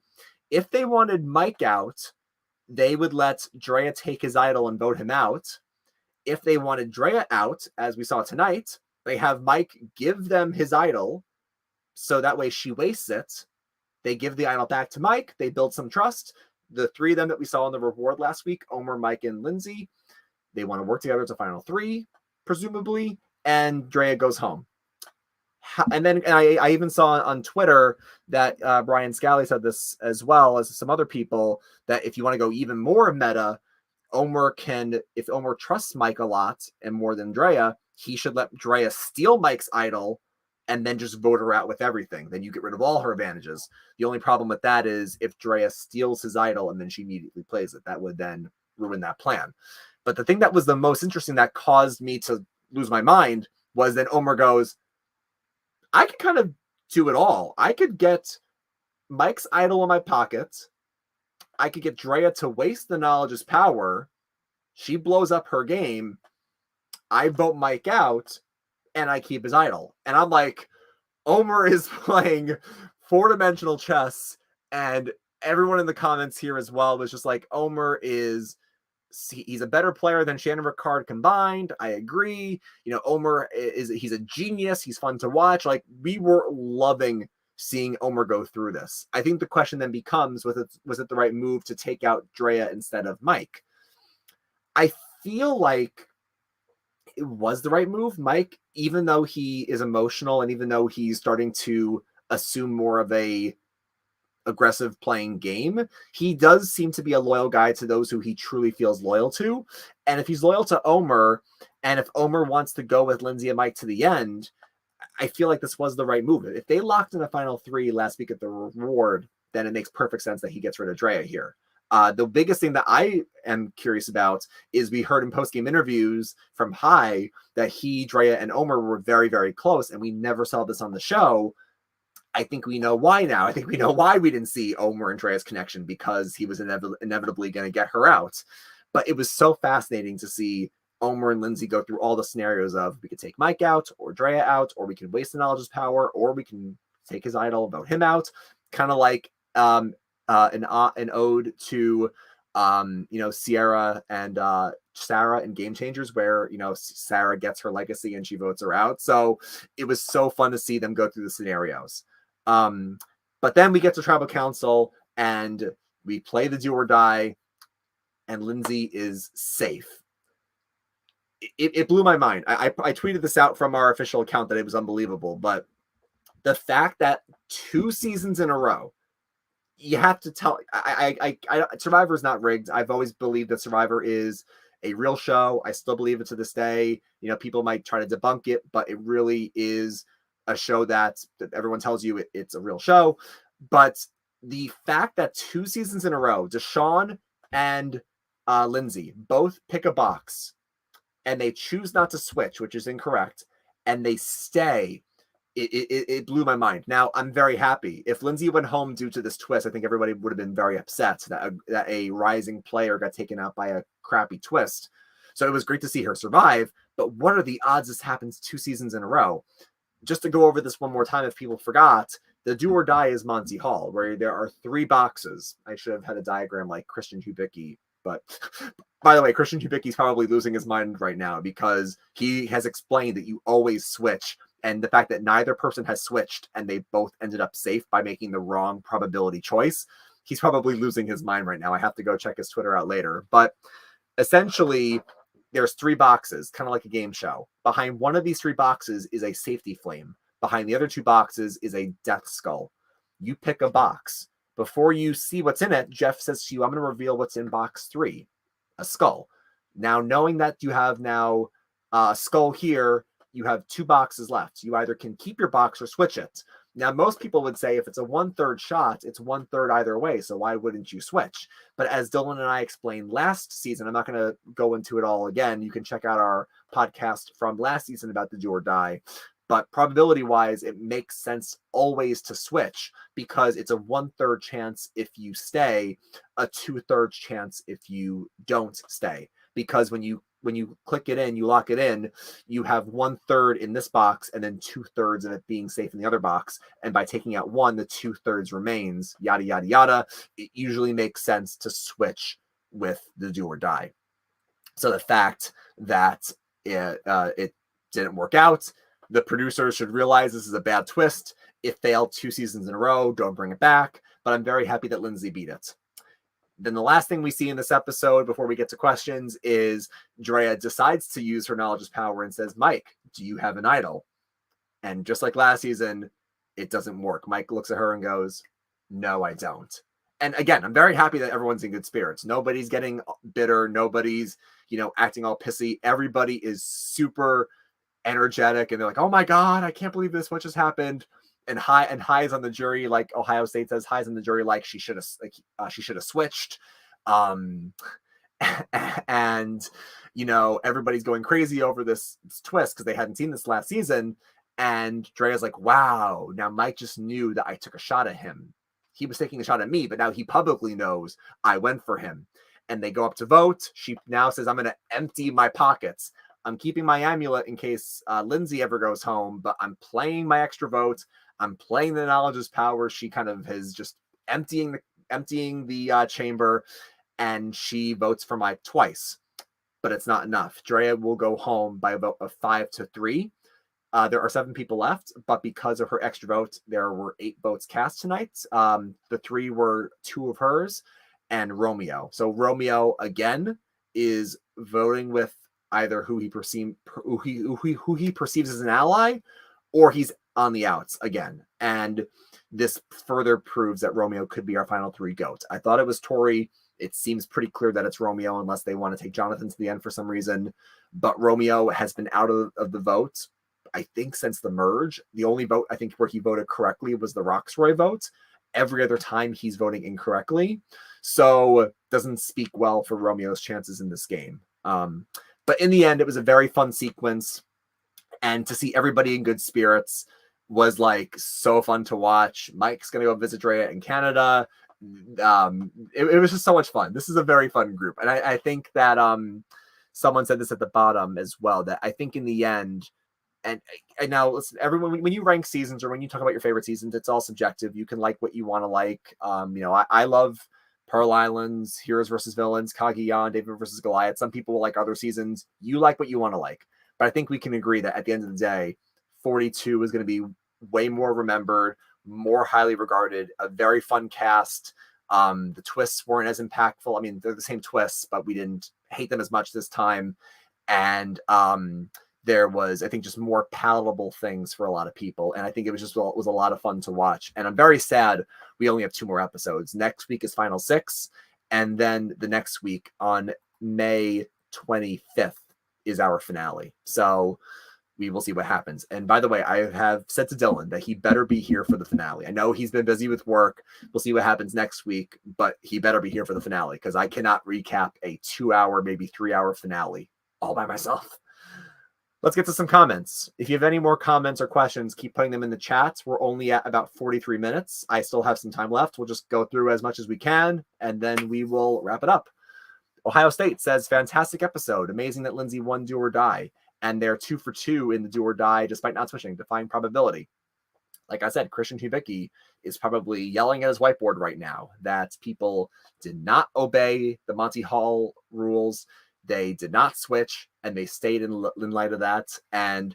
If they wanted Mike out, they would let Drea take his idol and vote him out. If they wanted Drea out, as we saw tonight, they have Mike give them his idol, so that way she wastes it. They give the idol back to Mike. They build some trust. The three of them that we saw in the reward last week, Omer, Mike, and Lindsay, they want to work together as a final three, presumably, and Drea goes home. And then I even saw on Twitter that Brian Scally said this as well as some other people, that if you want to go even more meta, if Omer trusts Mike a lot and more than Drea, he should let Drea steal Mike's idol and then just vote her out with everything. Then you get rid of all her advantages. The only problem with that is if Drea steals his idol and then she immediately plays it, that would then ruin that plan. But the thing that was the most interesting that caused me to lose my mind was then Omer goes, I could kind of do it all. I could get Mike's idol in my pocket. I could get Drea to waste the knowledge is power. She blows up her game. I vote Mike out and I keep his idol. And I'm like, Omer is playing 4-dimensional chess. And everyone in the comments here as well was just like, he's a better player than Shannon Ricard combined. I agree. Omer he's a genius. He's fun to watch. Like, we were loving seeing Omer go through this. I think the question then becomes, was it the right move to take out Drea instead of Mike? I feel like it was the right move. Mike, even though he is emotional and even though he's starting to assume more of a aggressive playing game, he does seem to be a loyal guy to those who he truly feels loyal to. And if he's loyal to Omer, and if Omer wants to go with Lindsay and Mike to the end, I feel like this was the right move. If they locked in the final three last week at the reward, then it makes perfect sense that he gets rid of Drea here. The biggest thing that I am curious about is we heard in post-game interviews from High that Drea, and Omer were very, very close, and we never saw this on the show. I think we know why now. I think we know why we didn't see Omer and Drea's connection, because he was inevitably going to get her out. But it was so fascinating to see Omer and Lindsay go through all the scenarios of, we could take Mike out or Drea out, or we can waste the knowledge's power, or we can take his idol, vote him out. Kind of like an ode to Sierra and Sarah in Game Changers, where Sarah gets her legacy and she votes her out. So it was so fun to see them go through the scenarios. But then we get to Tribal Council and we play the do or die, and Lindsay is safe. It blew my mind. I tweeted this out from our official account that it was unbelievable, but the fact that 2 seasons in a row, you have to tell, Survivor is not rigged. I've always believed that Survivor is a real show. I still believe it to this day. People might try to debunk it, but it really is a show that everyone tells you it's a real show. But the fact that 2 seasons in a row, Deshawn and Lindsay both pick a box and they choose not to switch, which is incorrect, and they stay, it blew my mind. Now, I'm very happy. If Lindsay went home due to this twist, I think everybody would have been very upset that a rising player got taken out by a crappy twist. So it was great to see her survive, but what are the odds this happens 2 seasons in a row? Just to go over this one more time, if people forgot, the do or die is Monty Hall, where there are 3 boxes. I should have had a diagram like Christian Hubicki, but by the way, Christian Hubicki's probably losing his mind right now, because he has explained that you always switch, and the fact that neither person has switched and they both ended up safe by making the wrong probability choice, he's probably losing his mind right now. I have to go check his Twitter out later. But essentially, there's 3 boxes, kind of like a game show. Behind one of these 3 boxes is a safety flame. Behind the other 2 boxes is a death skull. You pick a box. Before you see what's in it, Jeff says to you, I'm going to reveal what's in box 3. a skull. Now, knowing that you have now a skull here, you have 2 boxes left. You either can keep your box or switch it. Now, most people would say if it's a 1/3 shot, it's 1/3 either way, so why wouldn't you switch? But as Dylan and I explained last season, I'm not going to go into it all again. You can check out our podcast from last season about the do or die. But probability-wise, it makes sense always to switch because it's a 1/3 chance if you stay, a 2/3 chance if you don't stay. Because when you click it in, you lock it in, you have 1/3 in this box and then 2/3 of it being safe in the other box. And by taking out one, the 2/3 remains, yada, yada, yada. It usually makes sense to switch with the do or die. So the fact that it didn't work out, the producers should realize this is a bad twist. It failed 2 seasons in a row. Don't bring it back. But I'm very happy that Lindsay beat it. Then the last thing we see in this episode before we get to questions is Drea decides to use her knowledge as power and says, Mike, do you have an idol? And just like last season, it doesn't work. Mike looks at her and goes, no, I don't. And again, I'm very happy that everyone's in good spirits. Nobody's getting bitter. Nobody's, acting all pissy. Everybody is super energetic and they're like, oh my God, I can't believe this. What just happened? And High's on the jury, like Ohio State says, High's on the jury, like she should have switched. And everybody's going crazy over this twist because they hadn't seen this last season. And Drea's like, wow, now Mike just knew that I took a shot at him. He was taking a shot at me, but now he publicly knows I went for him. And they go up to vote. She now says, I'm going to empty my pockets. I'm keeping my amulet in case Lindsay ever goes home, but I'm playing my extra vote. I'm playing the knowledge as power. She kind of is just emptying the chamber, and she votes for Mike twice, but it's not enough. Drea will go home by a vote of 5-3. There are 7 people left, but because of her extra vote, there were 8 votes cast tonight. The 3 were 2 of hers and Romeo. So Romeo again is voting with either who he perceives as an ally, or he's on the outs again. And this further proves that Romeo could be our final 3 GOAT. I thought it was Tori. It seems pretty clear that it's Romeo unless they want to take Jonathan to the end for some reason. But Romeo has been out of the vote, I think, since the merge. The only vote I think where he voted correctly was the Roxroy vote. Every other time he's voting incorrectly. So doesn't speak well for Romeo's chances in this game. But in the end, it was a very fun sequence. And to see everybody in good spirits was like so fun to watch. Mike's going to go visit Drea in Canada. It was just so much fun. This is a very fun group. And I think that someone said this at the bottom as well, that I think in the end, and now listen, everyone, when you rank seasons or when you talk about your favorite seasons, it's all subjective. You can like what you want to like. I love Pearl Islands, Heroes versus Villains, Kaguya, David versus Goliath. Some people will like other seasons. You like what you want to like. But I think we can agree that at the end of the day, 42 is going to be way more remembered, more highly regarded, a very fun cast. The twists weren't as impactful. I mean, they're the same twists, but we didn't hate them as much this time. And there was, I think, just more palatable things for a lot of people. And I think it was a lot of fun to watch. And I'm very sad we only have 2 more episodes. Next week is Final 6. And then the next week on May 25th is our finale. So we will see what happens. And by the way, I have said to Dylan that he better be here for the finale. I know he's been busy with work. We'll see what happens next week, but he better be here for the finale because I cannot recap a 2-hour, maybe 3-hour finale all by myself. Let's get to some comments. If you have any more comments or questions, keep putting them in the chats. We're only at about 43 minutes. I still have some time left. We'll just go through as much as we can, and then we will wrap it up. Ohio State says, fantastic episode. Amazing that Lindsay won Do or Die. And they're 2 for 2 in the Do or Die, despite not switching, defying probability. Like I said, Christian Hubicki is probably yelling at his whiteboard right now that people did not obey the Monty Hall rules. They did not switch, and they stayed in light of that. And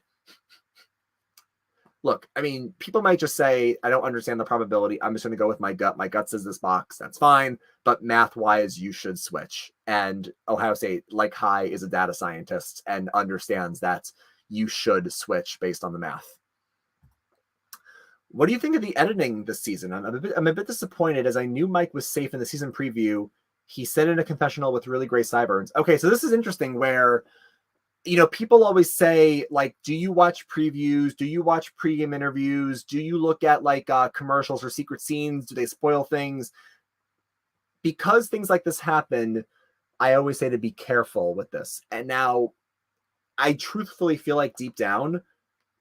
look, I mean, people might just say, I don't understand the probability. I'm just going to go with my gut. My gut says this box. That's fine. But math-wise, you should switch. And Ohio State, like High, is a data scientist and understands that you should switch based on the math. What do you think of the editing this season? I'm a bit disappointed, as I knew Mike was safe in the season preview. He said in a confessional with really great sideburns. Okay, so this is interesting where, people always say, like, do you watch previews? Do you watch pregame interviews? Do you look at like commercials or secret scenes? Do they spoil things? Because things like this happen, I always say to be careful with this. And now I truthfully feel like deep down,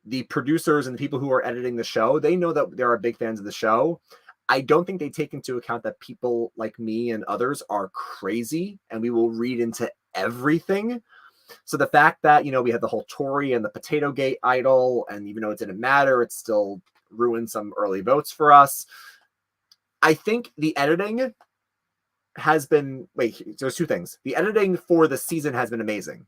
the producers and the people who are editing the show, they know that there are big fans of the show. I don't think they take into account that people like me and others are crazy and we will read into everything. So the fact that, we had the whole Tory and the Potato Gate idol, and even though it didn't matter, it still ruined some early votes for us. I think the editing has been, there's two things. The editing for the season has been amazing.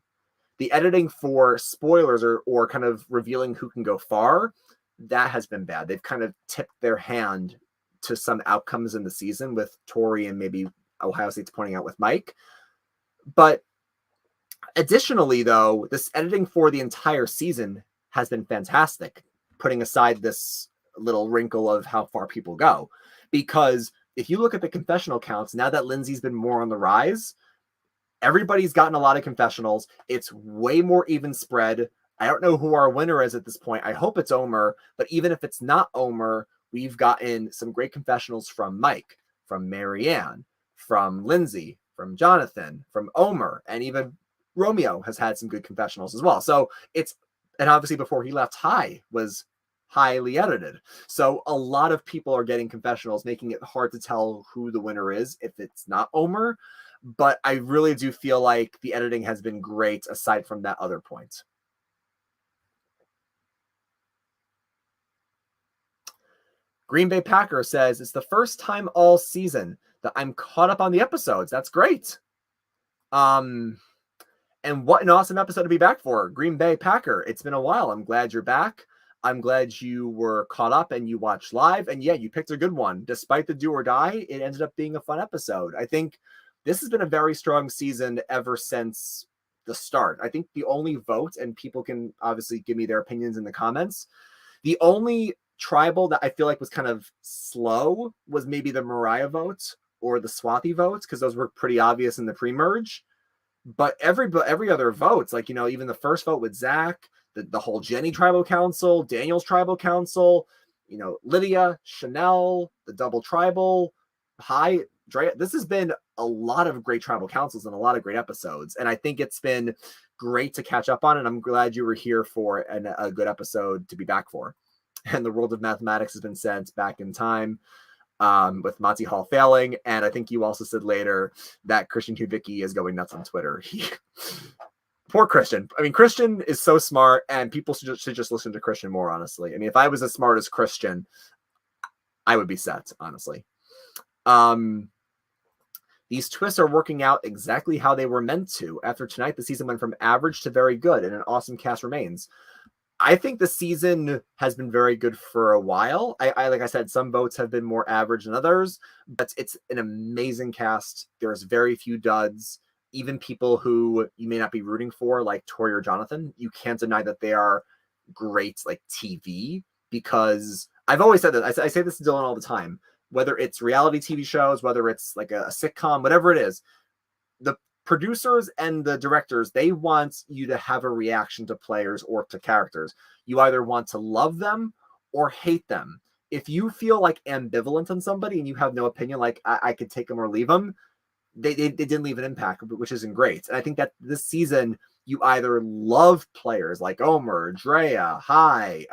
The editing for spoilers or kind of revealing who can go far, that has been bad. They've kind of tipped their hand to some outcomes in the season with Tory and maybe Ohio State's pointing out with Mike. But additionally, though, this editing for the entire season has been fantastic, putting aside this little wrinkle of how far people go. Because if you look at the confessional counts, now that Lindsay's been more on the rise, everybody's gotten a lot of confessionals. It's way more even spread. I don't know who our winner is at this point. I hope it's Omer, but even if it's not Omer, we've gotten some great confessionals from Mike, from Marianne, from Lindsay, from Jonathan, from Omer, and even Romeo has had some good confessionals as well. So and obviously before he left, High was highly edited. So a lot of people are getting confessionals, making it hard to tell who the winner is if it's not Omer. But I really do feel like the editing has been great aside from that other point. Green Bay Packer says, it's the first time all season that I'm caught up on the episodes. That's great. And what an awesome episode to be back for. Green Bay Packer. It's been a while. I'm glad you're back. I'm glad you were caught up and you watched live. And yeah, you picked a good one. Despite the do or die, it ended up being a fun episode. I think this has been a very strong season ever since the start. I think the only vote, and people can obviously give me their opinions in the comments, the only tribal that I feel like was kind of slow was maybe the Mariah vote or the Swathi votes, because those were pretty obvious in the pre-merge. But every other votes, like, even the first vote with Zach, the whole Jenny tribal council, Daniel's tribal council, Lydia, Chanel, the double tribal, High, Drea. This has been a lot of great tribal councils and a lot of great episodes. And I think it's been great to catch up on. And I'm glad you were here for a good episode to be back for. And the world of mathematics has been sent back in time with Monty Hall failing. And I think you also said later that Christian Hubicki is going nuts on Twitter. Poor Christian. I mean, Christian is so smart, and people should just listen to Christian more, honestly. I mean, if I was as smart as Christian, I would be set, honestly. These twists are working out exactly how they were meant to. After tonight, the season went from average to very good, and an awesome cast remains. I think the season has been very good for a while. I like I said, some votes have been more average than others, but it's an amazing cast. There's very few duds. Even people who you may not be rooting for, like Tori or Jonathan, you can't deny that they are great, like TV, because I've always said that. I say this to Dylan all the time, whether it's reality TV shows, whether it's like a sitcom, whatever it is, the producers and the directors, they want you to have a reaction to players or to characters. You either want to love them or hate them. If you feel like ambivalent on somebody and you have no opinion, like I could take them or leave them, they didn't leave an impact, which isn't great. And I think that this season, you either love players like Omer, Drea, High,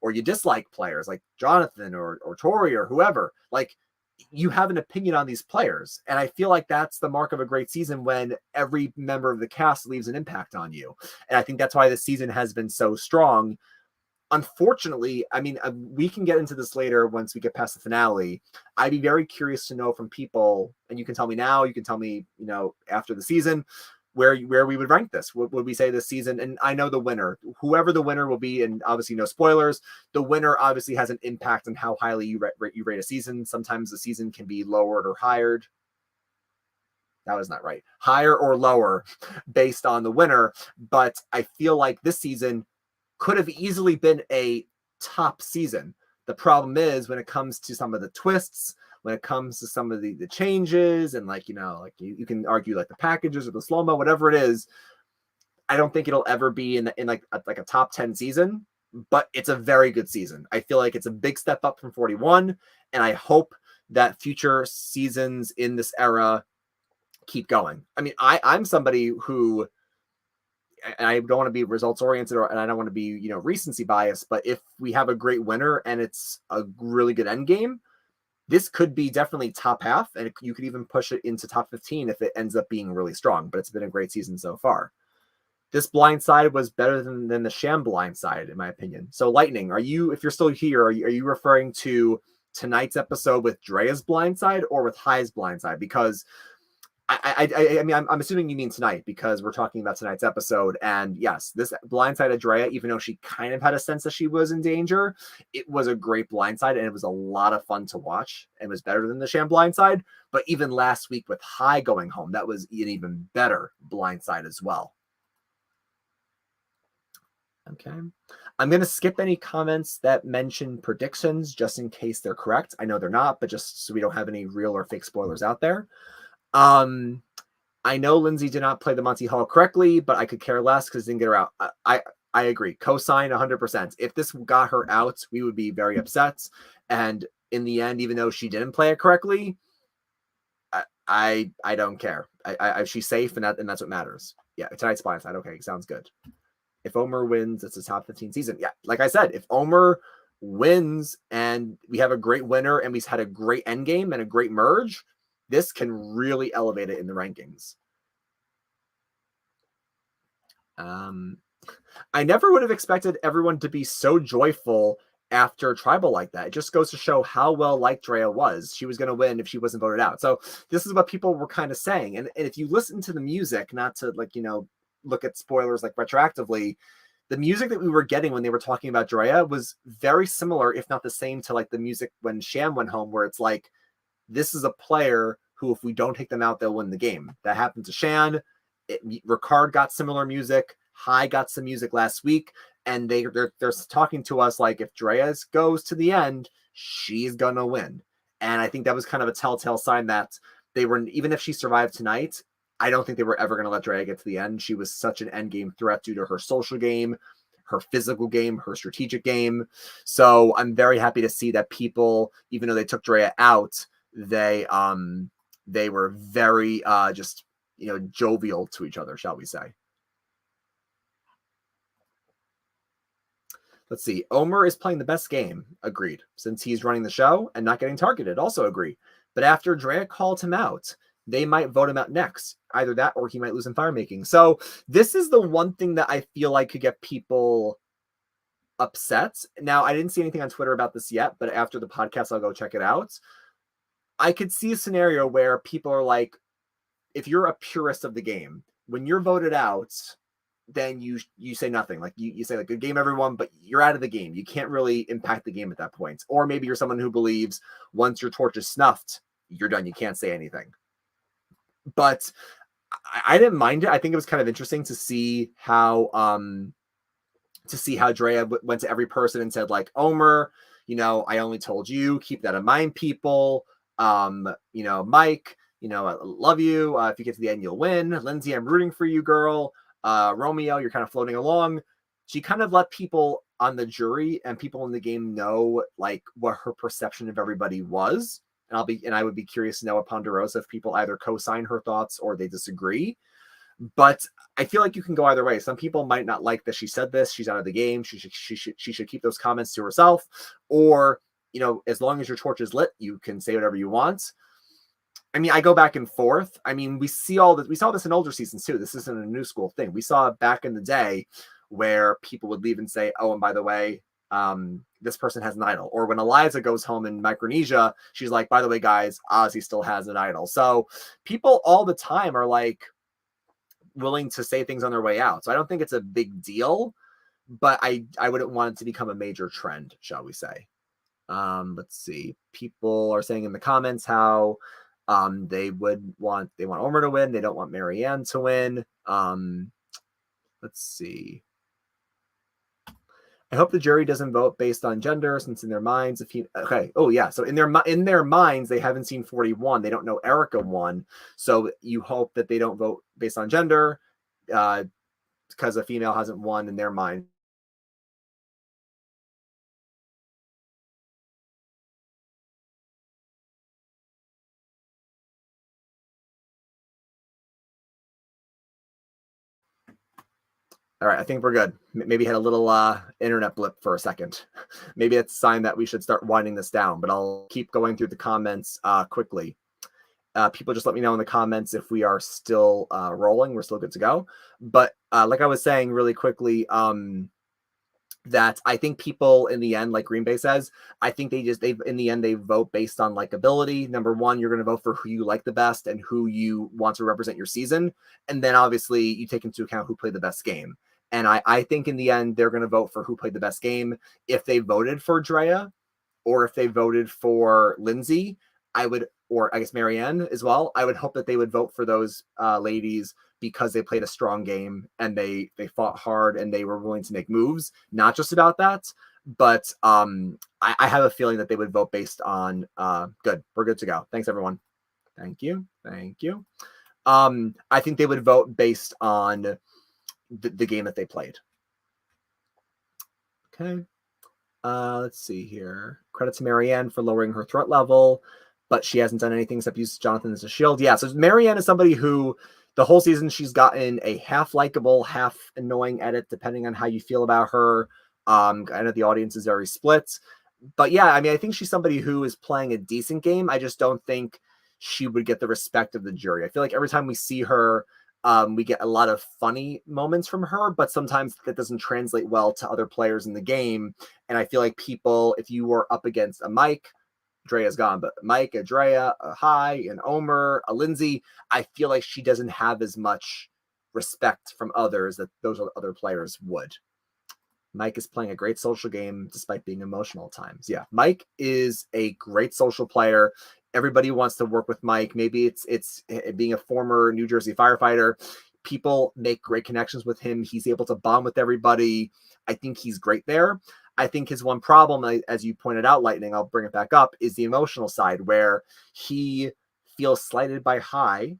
or you dislike players like Jonathan or Tori or whoever. Like, you have an opinion on these players. And I feel like that's the mark of a great season, when every member of the cast leaves an impact on you. And I think that's why this season has been so strong. Unfortunately, I mean, we can get into this later once we get past the finale. I'd be very curious to know from people, and you can tell me now, you can tell me, after the season, where we would rank this. What would we say this season? And I know the winner, whoever the winner will be, and obviously no spoilers, the winner obviously has an impact on how highly you rate a season. Sometimes the season can be lowered or higher. That was not right. Higher or lower based on the winner. But I feel like this season could have easily been a top season. The problem is when it comes to some of the twists, when it comes to some of the changes and like, like you can argue like the packages or the slow-mo, whatever it is, I don't think it'll ever be in like a top 10 season, but it's a very good season. I feel like it's a big step up from 41, and I hope that future seasons in this era keep going. I mean, I'm somebody who, and I don't want to be results oriented and I don't want to be, recency bias, but if we have a great winner and it's a really good end game, this could be definitely top half, and you could even push it into top 15 if it ends up being really strong, but it's been a great season so far. This blindside was better than the sham blindside, in my opinion. So Lightning, if you're still here, are you referring to tonight's episode with Drea's blindside or with High's blindside? Because I mean, I'm assuming you mean tonight because we're talking about tonight's episode. And yes, this blindside of Drea, even though she kind of had a sense that she was in danger, it was a great blindside and it was a lot of fun to watch and was better than the sham blindside. But even last week with High going home, that was an even better blindside as well. Okay. I'm going to skip any comments that mention predictions just in case they're correct. I know they're not, but just so we don't have any real or fake spoilers out there. I know Lindsay did not play the Monty Hall correctly, but I could care less because didn't get her out. I agree. Cosign 100%. If this got her out, we would be very upset. And in the end, even though she didn't play it correctly, I don't care. She's safe, and that's what matters. Yeah, tonight's blindside. Okay, sounds good. If Omer wins, it's a top 15 season. Yeah, like I said, if Omer wins and we have a great winner and we've had a great end game and a great merge, this can really elevate it in the rankings. I never would have expected everyone to be so joyful after Tribal like that. It just goes to show how well liked Drea was. She was going to win if she wasn't voted out. So this is what people were kind of saying. And if you listen to the music, not to look at spoilers like retroactively, the music that we were getting when they were talking about Drea was very similar, if not the same, to like the music when Sham went home, where it's like, this is a player who, if we don't take them out, they'll win the game. That happened to Shan. Ricard got similar music. High got some music last week, and they're talking to us like if Drea goes to the end, she's gonna win. And I think that was kind of a telltale sign that they were, even if she survived tonight, I don't think they were ever going to let Drea get to the end. She was such an end game threat due to her social game, her physical game, her strategic game. So I'm very happy to see that people, even though they took Drea out, they were very just jovial to each other, shall we say. Let's see. Omer is playing the best game. Agreed. Since he's running the show and not getting targeted. Also agree. But after Drea called him out, they might vote him out next. Either that or he might lose in fire making. So this is the one thing that I feel like could get people upset. Now, I didn't see anything on Twitter about this yet, but after the podcast, I'll go check it out. I could see a scenario where people are like, if you're a purist of the game, when you're voted out, then you say nothing. Like you say like good game, everyone, but you're out of the game. You can't really impact the game at that point. Or maybe you're someone who believes once your torch is snuffed, you're done. You can't say anything. But I didn't mind it. I think it was kind of interesting to see how Drea went to every person and said like, Omer, I only told you, keep that in mind, people. Mike, I love you. If you get to the end, you'll win. Lindsay, I'm rooting for you, girl. Romeo, you're kind of floating along. She kind of let people on the jury and people in the game know like what her perception of everybody was. And I would be curious to know at Ponderosa if people either co-sign her thoughts or they disagree. But I feel like you can go either way. Some people might not like that she said this. She's out of the game. She should keep those comments to herself. Or, as long as your torch is lit, you can say whatever you want. I mean, I go back and forth. I mean, we saw this in older seasons too. This isn't a new school thing. We saw it back in the day where people would leave and say, oh, and by the way, this person has an idol. Or when Eliza goes home in Micronesia, she's like, by the way, guys, Ozzy still has an idol. So people all the time are like willing to say things on their way out. So I don't think it's a big deal, but I wouldn't want it to become a major trend, shall we say. Let's see. People are saying in the comments how they want Omer to win. They don't want Marianne to win. Let's see. I hope the jury doesn't vote based on gender, since in their minds, if he okay, oh yeah, so in their minds, they haven't seen 41. They don't know Erica won, so you hope that they don't vote based on gender, because a female hasn't won in their mind. All right, I think we're good. Maybe had a little internet blip for a second. Maybe it's a sign that we should start winding this down, but I'll keep going through the comments quickly. People just let me know in the comments if we are still rolling. We're still good to go. But like I was saying really quickly, that I think people in the end, like Green Bay says, I think they in the end, they vote based on likability. Number one, you're going to vote for who you like the best and who you want to represent your season. And then obviously you take into account who played the best game. And I think in the end, they're going to vote for who played the best game. If they voted for Drea or if they voted for Lindsay, I would, or I guess Marianne as well, I would hope that they would vote for those ladies because they played a strong game and they fought hard and they were willing to make moves. Not just about that, but I have a feeling that they would vote based on good. We're good to go. Thanks, everyone. Thank you. Thank you. I think they would vote based on the game that they played. Okay. Let's see here. Credit to Marianne for lowering her threat level, but she hasn't done anything except use Jonathan as a shield. Yeah, so Marianne is somebody who the whole season she's gotten a half likable, half annoying edit, depending on how you feel about her. I know the audience is very split, but yeah, I mean, I think she's somebody who is playing a decent game. I just don't think she would get the respect of the jury. I feel like every time we see her, we get a lot of funny moments from her, but sometimes that doesn't translate well to other players in the game. And I feel like people, if you were up against a Mike, Drea's gone, but Mike, a Drea, a Hai, an Omer, a Lindsay, I feel like she doesn't have as much respect from others that those other players would. Mike is playing a great social game despite being emotional at times. Yeah, Mike is a great social player. Everybody wants to work with Mike. Maybe it's being a former New Jersey firefighter. People make great connections with him. He's able to bond with everybody. I think he's great there. I think his one problem, as you pointed out, Lightning, I'll bring it back up, is the emotional side where he feels slighted by Hai,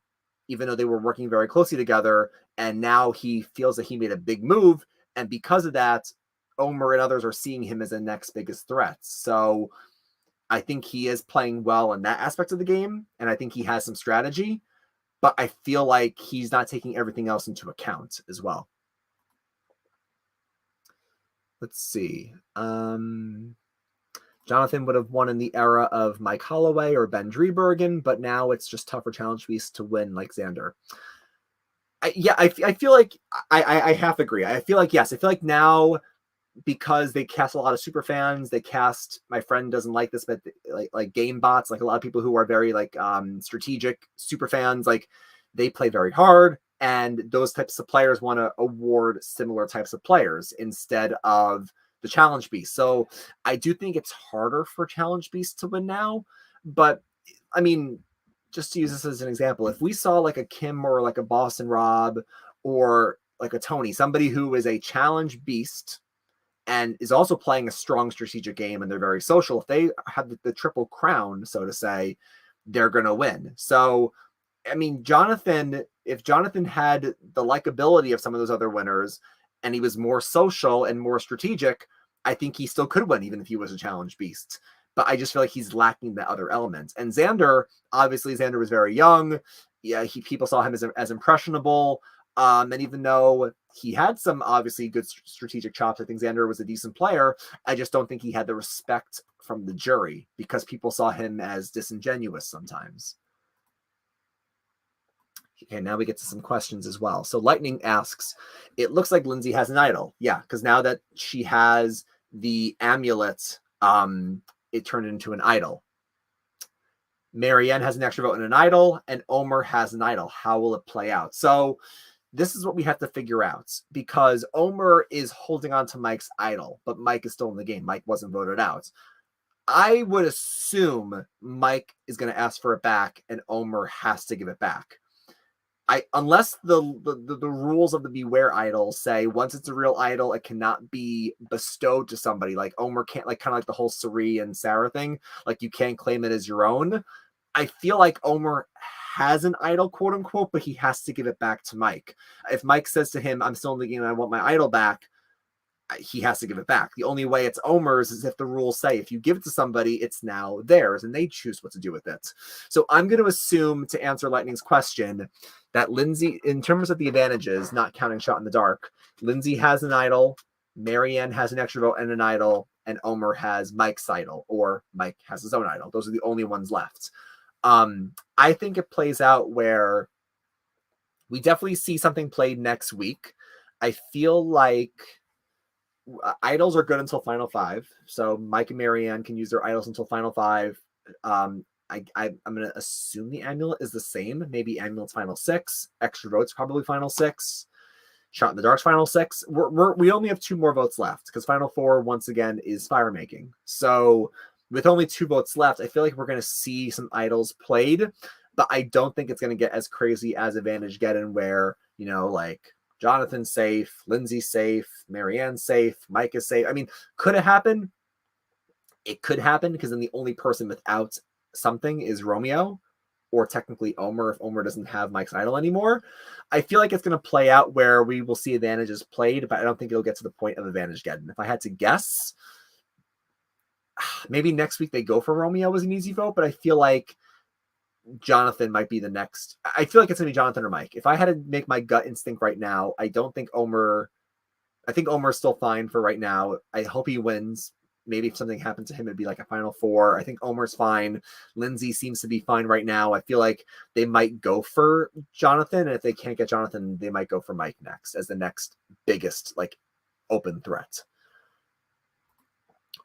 even though they were working very closely together. And now he feels that he made a big move. And because of that, Omer and others are seeing him as the next biggest threat. So I think he is playing well in that aspect of the game. And I think he has some strategy. But I feel like he's not taking everything else into account as well. Let's see. Jonathan would have won in the era of Mike Holloway or Ben Driebergen, but now it's just tougher challenge beasts to win like Xander. I feel like I half agree. I feel like, yes, I feel like now, because they cast a lot of super fans, they cast, my friend doesn't like this, but like game bots, like a lot of people who are very like strategic super fans, like they play very hard, and those types of players want to award similar types of players instead of the challenge beast. So I do think it's harder for challenge beast to win now, but I mean, just to use this as an example, if we saw like a Kim or like a Boston Rob or like a Tony, somebody who is a challenge beast and is also playing a strong strategic game and they're very social, if they have the triple crown, so to say, they're going to win. So, I mean, if Jonathan had the likability of some of those other winners and he was more social and more strategic, I think he still could win, even if he was a challenge beast. But I just feel like he's lacking the other elements. And Xander, obviously, Xander was very young. Yeah, people saw him as impressionable. And even though he had some obviously good strategic chops, I think Xander was a decent player. I just don't think he had the respect from the jury because people saw him as disingenuous sometimes. Okay, now we get to some questions as well. So Lightning asks, it looks like Lindsay has an idol. Yeah, because now that she has the amulet, it turned into an idol. Marianne has an extra vote in an idol, and Omer has an idol. How will it play out? So this is what we have to figure out, because Omer is holding on to Mike's idol, but Mike is still in the game. Mike wasn't voted out. I would assume Mike is going to ask for it back, and Omer has to give it back. unless the rules of the Beware idol say once it's a real idol, it cannot be bestowed to somebody. Like Omer can't, like kind of like the whole Sari and Sarah thing. Like you can't claim it as your own. I feel like Omer has an idol, quote unquote, but he has to give it back to Mike. If Mike says to him, "I'm still in the game, I want my idol back," he has to give it back. The only way it's Omer's is if the rules say if you give it to somebody, it's now theirs, and they choose what to do with it. So I'm going to assume, to answer Lightning's question, that Lindsay, in terms of the advantages, not counting Shot in the Dark, Lindsay has an idol, Marianne has an extra vote and an idol, and Omer has Mike's idol, or Mike has his own idol. Those are the only ones left. I think it plays out where we definitely see something played next week. I feel like idols are good until Final Five, so Mike and Marianne can use their idols until Final Five. I'm going to assume the amulet is the same. Maybe amulet's Final Six. Extra votes probably Final Six. Shot in the Dark's Final Six. We only have 2 more votes left because Final Four once again is fire making. So with only 2 votes left, I feel like we're going to see some idols played, but I don't think it's going to get as crazy as Advantage Geddon, where, you know, like Jonathan's safe, Lindsay's safe, Marianne's safe, Mike is safe. I mean, could it happen? It could happen, because then the only person without something is Romeo, or technically Omer if Omer doesn't have Mike's idol anymore. I feel like it's going to play out where we will see advantages played, but I don't think it'll get to the point of Advantage Geddon. If I had to guess, maybe next week they go for Romeo as an easy vote, but I feel like Jonathan might be the next. I feel like it's going to be Jonathan or Mike. If I had to make my gut instinct right now, I don't think Omer. I think Omer's still fine for right now. I hope he wins. Maybe if something happened to him, it'd be like a Final Four. I think Omer's fine. Lindsay seems to be fine right now. I feel like they might go for Jonathan, and if they can't get Jonathan, they might go for Mike next as the next biggest, like, open threat.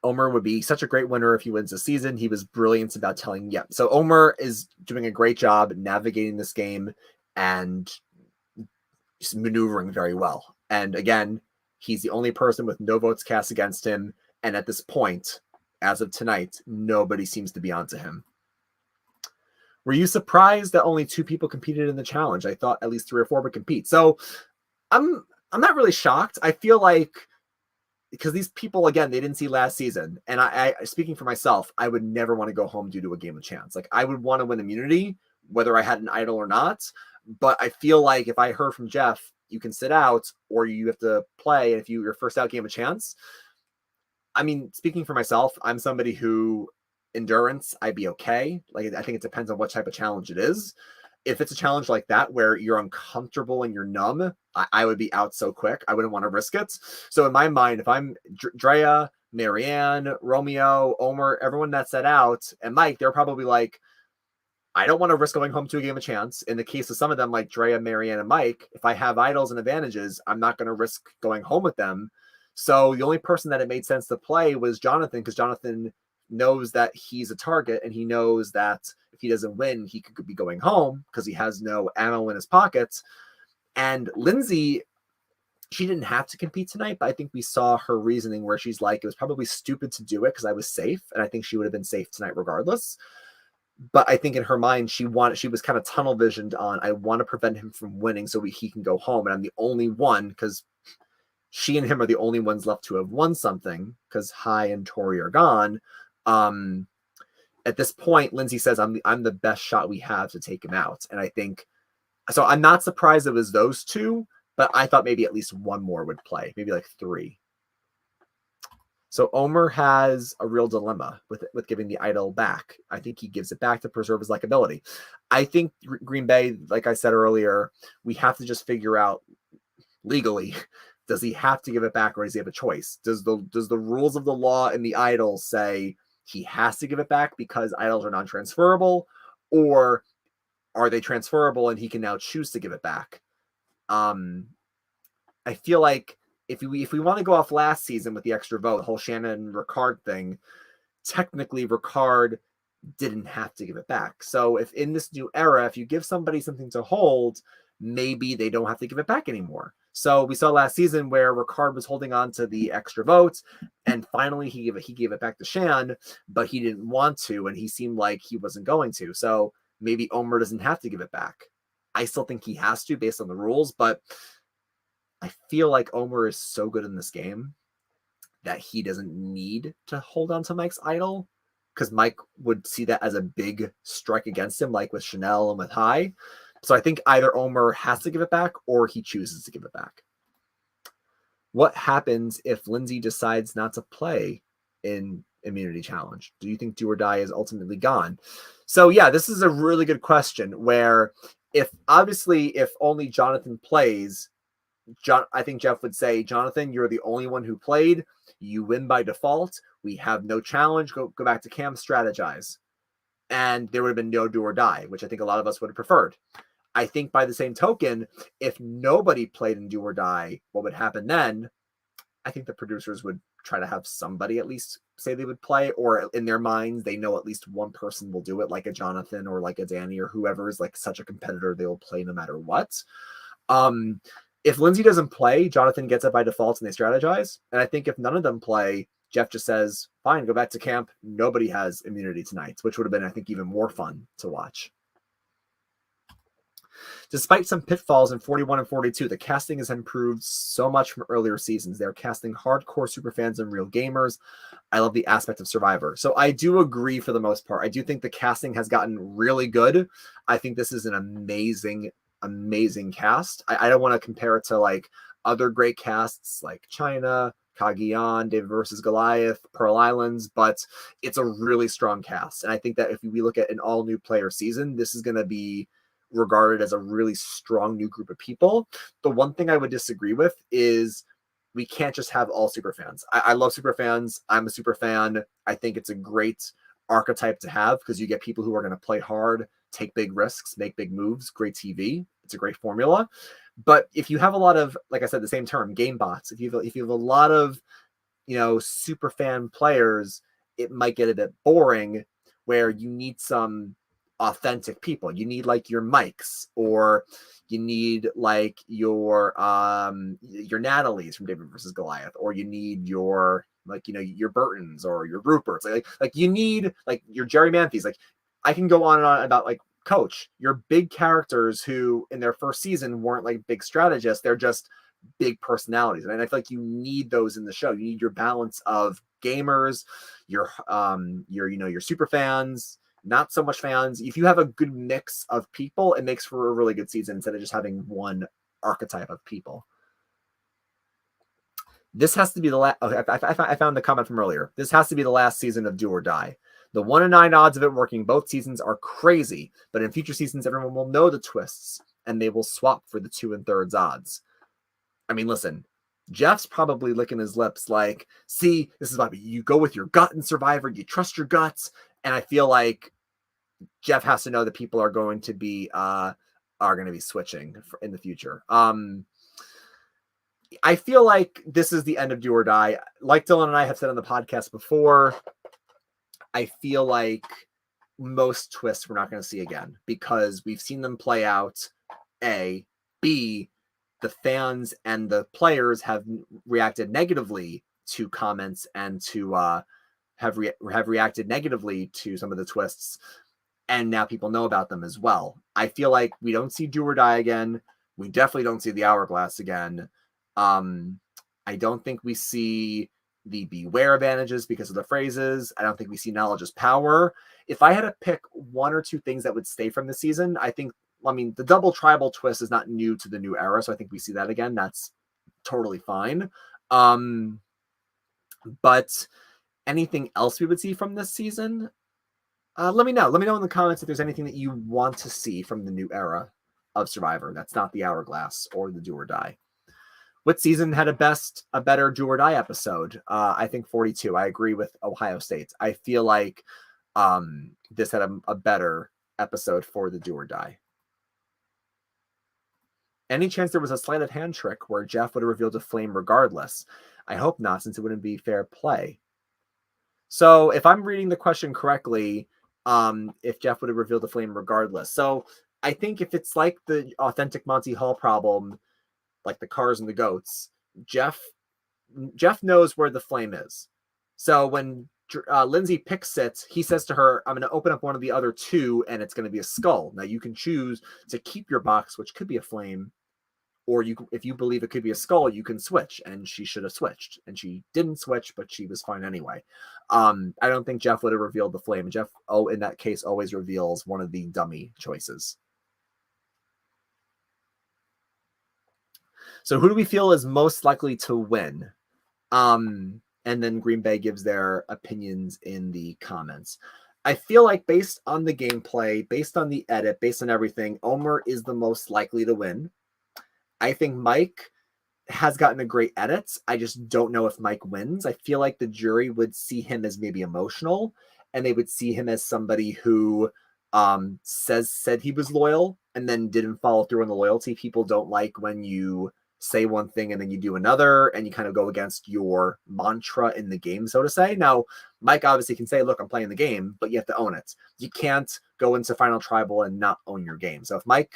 Omer would be such a great winner if he wins the season. He was brilliant about telling, yeah. So Omer is doing a great job navigating this game and just maneuvering very well. And again, he's the only person with no votes cast against him. And at this point, as of tonight, nobody seems to be onto him. Were you surprised that only 2 people competed in the challenge? I thought at least 3 or 4 would compete. So I'm not really shocked. I feel like, because these people, again, they didn't see last season. And I speaking for myself, I would never want to go home due to a game of chance. Like, I would want to win immunity, whether I had an idol or not. But I feel like if I heard from Jeff, you can sit out or you have to play, and if your first out game of chance. I mean, speaking for myself, I'm somebody who endurance, I'd be okay. Like, I think it depends on what type of challenge it is. If it's a challenge like that where you're uncomfortable and you're numb, I would be out so quick. I wouldn't want to risk it. So in my mind, if I'm Drea, Marianne, Romeo, Omer, everyone that's set out, and Mike, they're probably like, I don't want to risk going home to a game of chance. In the case of some of them, like Drea, Marianne, and Mike, if I have idols and advantages, I'm not going to risk going home with them. So the only person that it made sense to play was Jonathan, because Jonathan knows that he's a target, and he knows that if he doesn't win, he could be going home because he has no ammo in his pockets. And Lindsay, she didn't have to compete tonight, but I think we saw her reasoning where she's like, it was probably stupid to do it because I was safe, and I think she would have been safe tonight regardless. But I think in her mind, she was kind of tunnel visioned on, I want to prevent him from winning so he can go home, and I'm the only one, because she and him are the only ones left to have won something, because Hai and Tori are gone. At this point, Lindsay says, I'm the best shot we have to take him out. And I think, so I'm not surprised it was those 2, but I thought maybe at least 1 more would play, maybe like 3. So Omer has a real dilemma with giving the idol back. I think he gives it back to preserve his likability. I think Green Bay, like I said earlier, we have to just figure out legally, does he have to give it back, or does he have a choice? Does the rules of the law in the idol say he has to give it back because idols are non-transferable, or are they transferable and he can now choose to give it back? I feel like if we want to go off last season with the extra vote, the whole Shannon Ricard thing, technically Ricard didn't have to give it back. So if in this new era, if you give somebody something to hold, maybe they don't have to give it back anymore. So we saw last season where Ricard was holding on to the extra votes, and finally he gave it back to Shan, but he didn't want to, and he seemed like he wasn't going to. So maybe Omer doesn't have to give it back. I still think he has to based on the rules, but I feel like Omer is so good in this game that he doesn't need to hold on to Mike's idol, because Mike would see that as a big strike against him, like with Chanel and with High. So I think either Omer has to give it back or he chooses to give it back. What happens if Lindsay decides not to play in Immunity Challenge? Do you think Do or Die is ultimately gone? So yeah, this is a really good question where if only Jonathan plays, I think Jeff would say, Jonathan, you're the only one who played. You win by default. We have no challenge. Go back to camp, strategize. And there would have been no Do or Die, which I think a lot of us would have preferred. I think by the same token, if nobody played in Do or Die, what would happen then? I think the producers would try to have somebody at least say they would play, or in their minds, they know at least one person will do it, like a Jonathan or like a Danny or whoever is like such a competitor, they will play no matter what. If Lindsay doesn't play, Jonathan gets it by default and they strategize. And I think if none of them play, Jeff just says, fine, go back to camp. Nobody has immunity tonight, which would have been, I think, even more fun to watch. Despite some pitfalls in 41 and 42, the casting has improved so much from earlier seasons. They're casting hardcore superfans and real gamers. I love the aspect of Survivor. So I do agree for the most part. I do think the casting has gotten really good. I think this is an amazing cast. I don't want to compare it to like other great casts like China, Cagayan, David versus Goliath, Pearl Islands, but it's a really strong cast. And I think that if we look at an all new player season, this is going to be regarded as a really strong new group of people. The one thing I would disagree with is we can't just have all super fans. I love super fans. I'm a super fan. I think it's a great archetype to have because you get people who are going to play hard, take big risks, make big moves, great TV. It's a great formula. But if you have a lot of, like I said, the same term, game bots, if you have a lot of, super fan players, it might get a bit boring where you need some authentic people. You need like your Mikes, or you need like your Natalie's from David versus Goliath, or you need your your Burtons or your Ruperts. Like you need like your Jerry Manthys. Like I can go on and on about like Coach, your big characters who in their first season weren't like big strategists. They're just big personalities. And I feel like you need those in the show. You need your balance of gamers, your super fans, not so much fans. If you have a good mix of people, it makes for a really good season instead of just having one archetype of people. This has to be the last. Okay, I found the comment from earlier. This has to be the last season of Do or Die. The 1 in 9 odds of it working both seasons are crazy, but in future seasons, everyone will know the twists and they will swap for the 2 1/3 odds. I mean, listen, Jeff's probably licking his lips like, see, this is why you go with your gut in Survivor, you trust your guts. And I feel like Jeff has to know that people are going to be switching in the future. I feel like this is the end of Do or Die. Like Dylan and I have said on the podcast before, I feel like most twists we're not going to see again because we've seen them play out. A, B, the fans and the players have reacted negatively to comments and to have reacted negatively to some of the twists, and now people know about them as well. I feel like we don't see Do or Die again. We definitely don't see the Hourglass again. I don't think we see the beware advantages because of the phrases. I don't think we see knowledge is power. If I had to pick one or two things that would stay from the season, the double tribal twist is not new to the new era, so I think we see that again. That's totally fine. But anything else we would see from this season? Let me know. Let me know in the comments if there's anything that you want to see from the new era of Survivor that's not the Hourglass or the Do or Die. What season had a better Do or Die episode? I think 42. I agree with Ohio State. I feel like this had a better episode for the Do or Die. Any chance there was a sleight of hand trick where Jeff would have revealed a flame regardless? I hope not, since it wouldn't be fair play. So if I'm reading the question correctly, if Jeff would have revealed the flame regardless. So I think if it's like the authentic Monty Hall problem, like the cars and the goats, Jeff knows where the flame is. So when Lindsay picks it. He says to her, I'm going to open up one of the other two, and it's going to be a skull. Now, you can choose to keep your box, which could be a flame, or if you believe it could be a skull, you can switch, and she should have switched. And she didn't switch, but she was fine anyway. I don't think Jeff would have revealed the flame. Jeff, in that case, always reveals one of the dummy choices. So who do we feel is most likely to win? And then Green Bay gives their opinions in the comments. I feel like based on the gameplay, based on the edit, based on everything, Omer is the most likely to win. I think Mike has gotten a great edit. I just don't know if Mike wins. I feel like the jury would see him as maybe emotional, and they would see him as somebody who said he was loyal and then didn't follow through on the loyalty. People don't like when you say one thing and then you do another, and you kind of go against your mantra in the game, so to say. Now, Mike obviously can say, look, I'm playing the game, but you have to own it. You can't go into Final Tribal and not own your game. So if Mike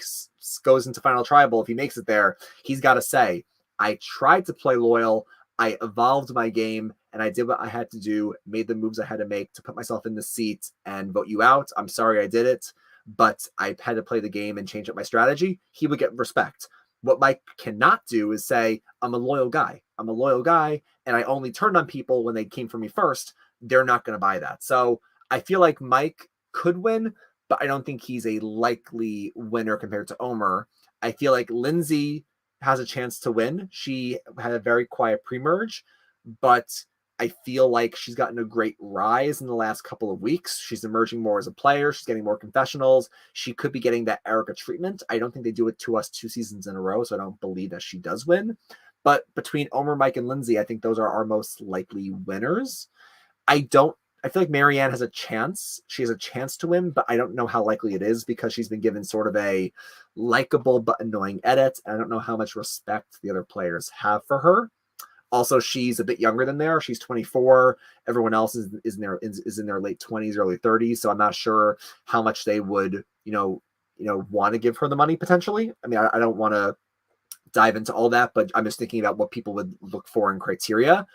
goes into Final Tribal, if he makes it there, he's got to say, I tried to play loyal, I evolved my game, and I did what I had to do, made the moves I had to make to put myself in the seat and vote you out. I'm sorry I did it, but I had to play the game and change up my strategy. He would get respect. What Mike cannot do is say, I'm a loyal guy. I'm a loyal guy, and I only turned on people when they came for me first. They're not going to buy that. So I feel like Mike could win, but I don't think he's a likely winner compared to Omer. I feel like Lindsay has a chance to win. She had a very quiet pre-merge, but I feel like she's gotten a great rise in the last couple of weeks. She's emerging more as a player. She's getting more confessionals. She could be getting that Erica treatment. I don't think they do it to us 2 seasons in a row, so I don't believe that she does win. But between Omer, Mike, and Lindsay, I think those are our most likely winners. I feel like Marianne has a chance. She has a chance to win, but I don't know how likely it is because she's been given sort of a likable but annoying edit. I don't know how much respect the other players have for her. Also, she's a bit younger than they are. She's 24. Everyone else is in their late 20s, early 30s. So I'm not sure how much they would, want to give her the money potentially. I mean, I don't want to dive into all that, but I'm just thinking about what people would look for in criteria.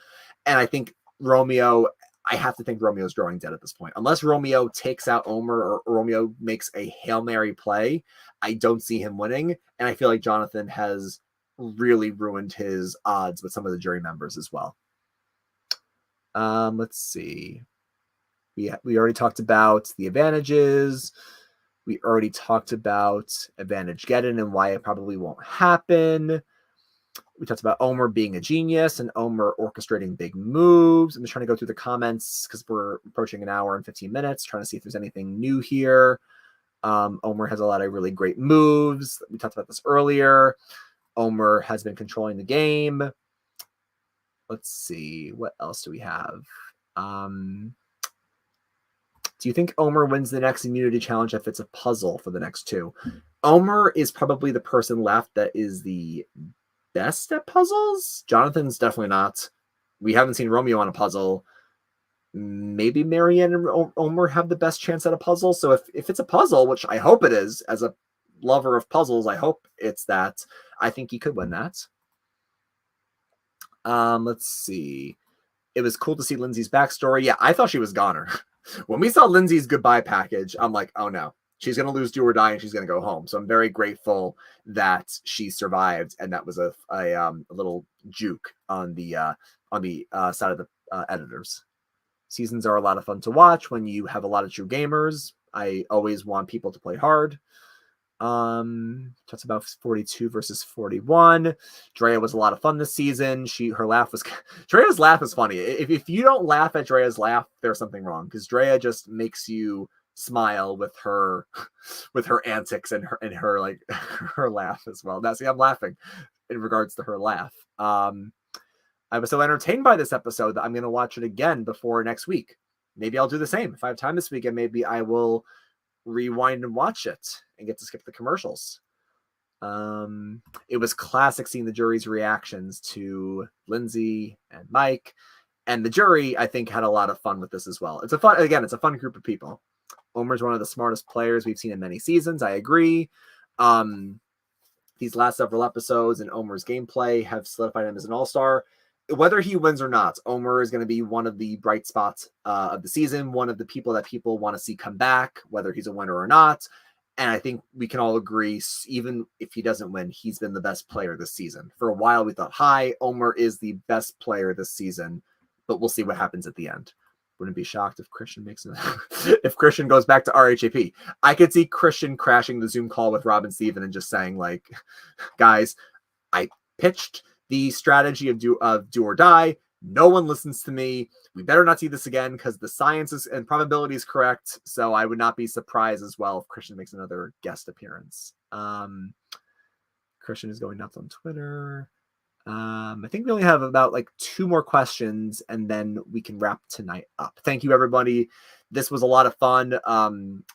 And I think I have to think Romeo's drawing dead at this point. Unless Romeo takes out Omer or Romeo makes a Hail Mary play, I don't see him winning. And I feel like Jonathan has really ruined his odds with some of the jury members as well. Let's see. We already talked about the advantages. We already talked about advantage getting and why it probably won't happen. We talked about Omer being a genius and Omer orchestrating big moves. I'm just trying to go through the comments because we're approaching an hour and 15 minutes, trying to see if there's anything new here. Omer has a lot of really great moves. We talked about this earlier. Omer has been controlling the game. Let's see. What else do we have? Do you think Omer wins the next immunity challenge if it's a puzzle for the next 2? Omer is probably the person left that is the best at puzzles. Jonathan's definitely not. We haven't seen Romeo on a puzzle. Maybe Marianne and Omer have the best chance at a puzzle. So if it's a puzzle, which I hope it is, as a lover of puzzles, I hope it's that. I think he could win that. Let's see. It was cool to see Lindsay's backstory. Yeah, I thought she was goner. When we saw Lindsay's goodbye package, I'm like, oh no, she's going to lose, do or die, and she's going to go home. So I'm very grateful that she survived, and that was a little juke on the side of the editors. Seasons are a lot of fun to watch when you have a lot of true gamers. I always want people to play hard. Talks about 42 versus 41. Drea was a lot of fun this season. Drea's laugh is funny. If you don't laugh at Drea's laugh, there's something wrong, because Drea just makes you smile with her antics and her like her laugh as well. Now, see, I'm laughing in regards to her laugh. I was so entertained by this episode that I'm going to watch it again before next week. Maybe I'll do the same. If I have time this weekend, maybe I will rewind and watch it and get to skip the commercials. It was classic seeing the jury's reactions to Lindsay and Mike, and the jury, I think, had a lot of fun with this as well. It's a fun group of people. Omer's one of the smartest players we've seen in many seasons. I agree. These last several episodes and Omer's gameplay have solidified him as an all-star. whether he wins or not, Omer is going to be one of the bright spots of the season, one of the people that people want to see come back, whether he's a winner or not. And I think we can all agree, even if he doesn't win, he's been the best player this season. For a while, we thought, Omer is the best player this season, but we'll see what happens at the end. Wouldn't be shocked if Christian makes if Christian goes back to RHAP. I could see Christian crashing the Zoom call with Rob and Steven and just saying, like, guys, I pitched the strategy of do or die. No one listens to me. We better not see this again because the science and probability is correct. So I would not be surprised as well if Christian makes another guest appearance. Christian is going nuts on Twitter. I think we only have about like 2 more questions and then we can wrap tonight up. Thank you, everybody. This was a lot of fun.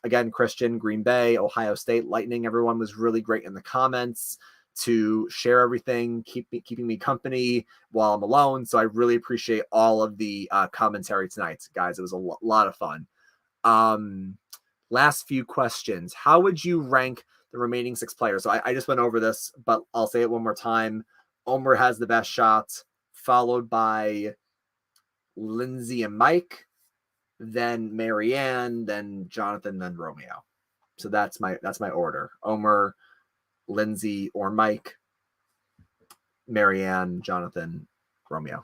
Again, Christian, Green Bay, Ohio State, Lightning. Everyone was really great in the comments to share everything, keeping me company while I'm alone. So I really appreciate all of the commentary tonight, guys. It was a lot of fun. Last few questions. How would you rank the remaining 6 players? So I just went over this, but I'll say it one more time. Omer has the best shot, followed by Lindsay and Mike, then Marianne, then Jonathan, then Romeo. So that's my order. Omer, Lindsay or Mike, Marianne, Jonathan, Romeo.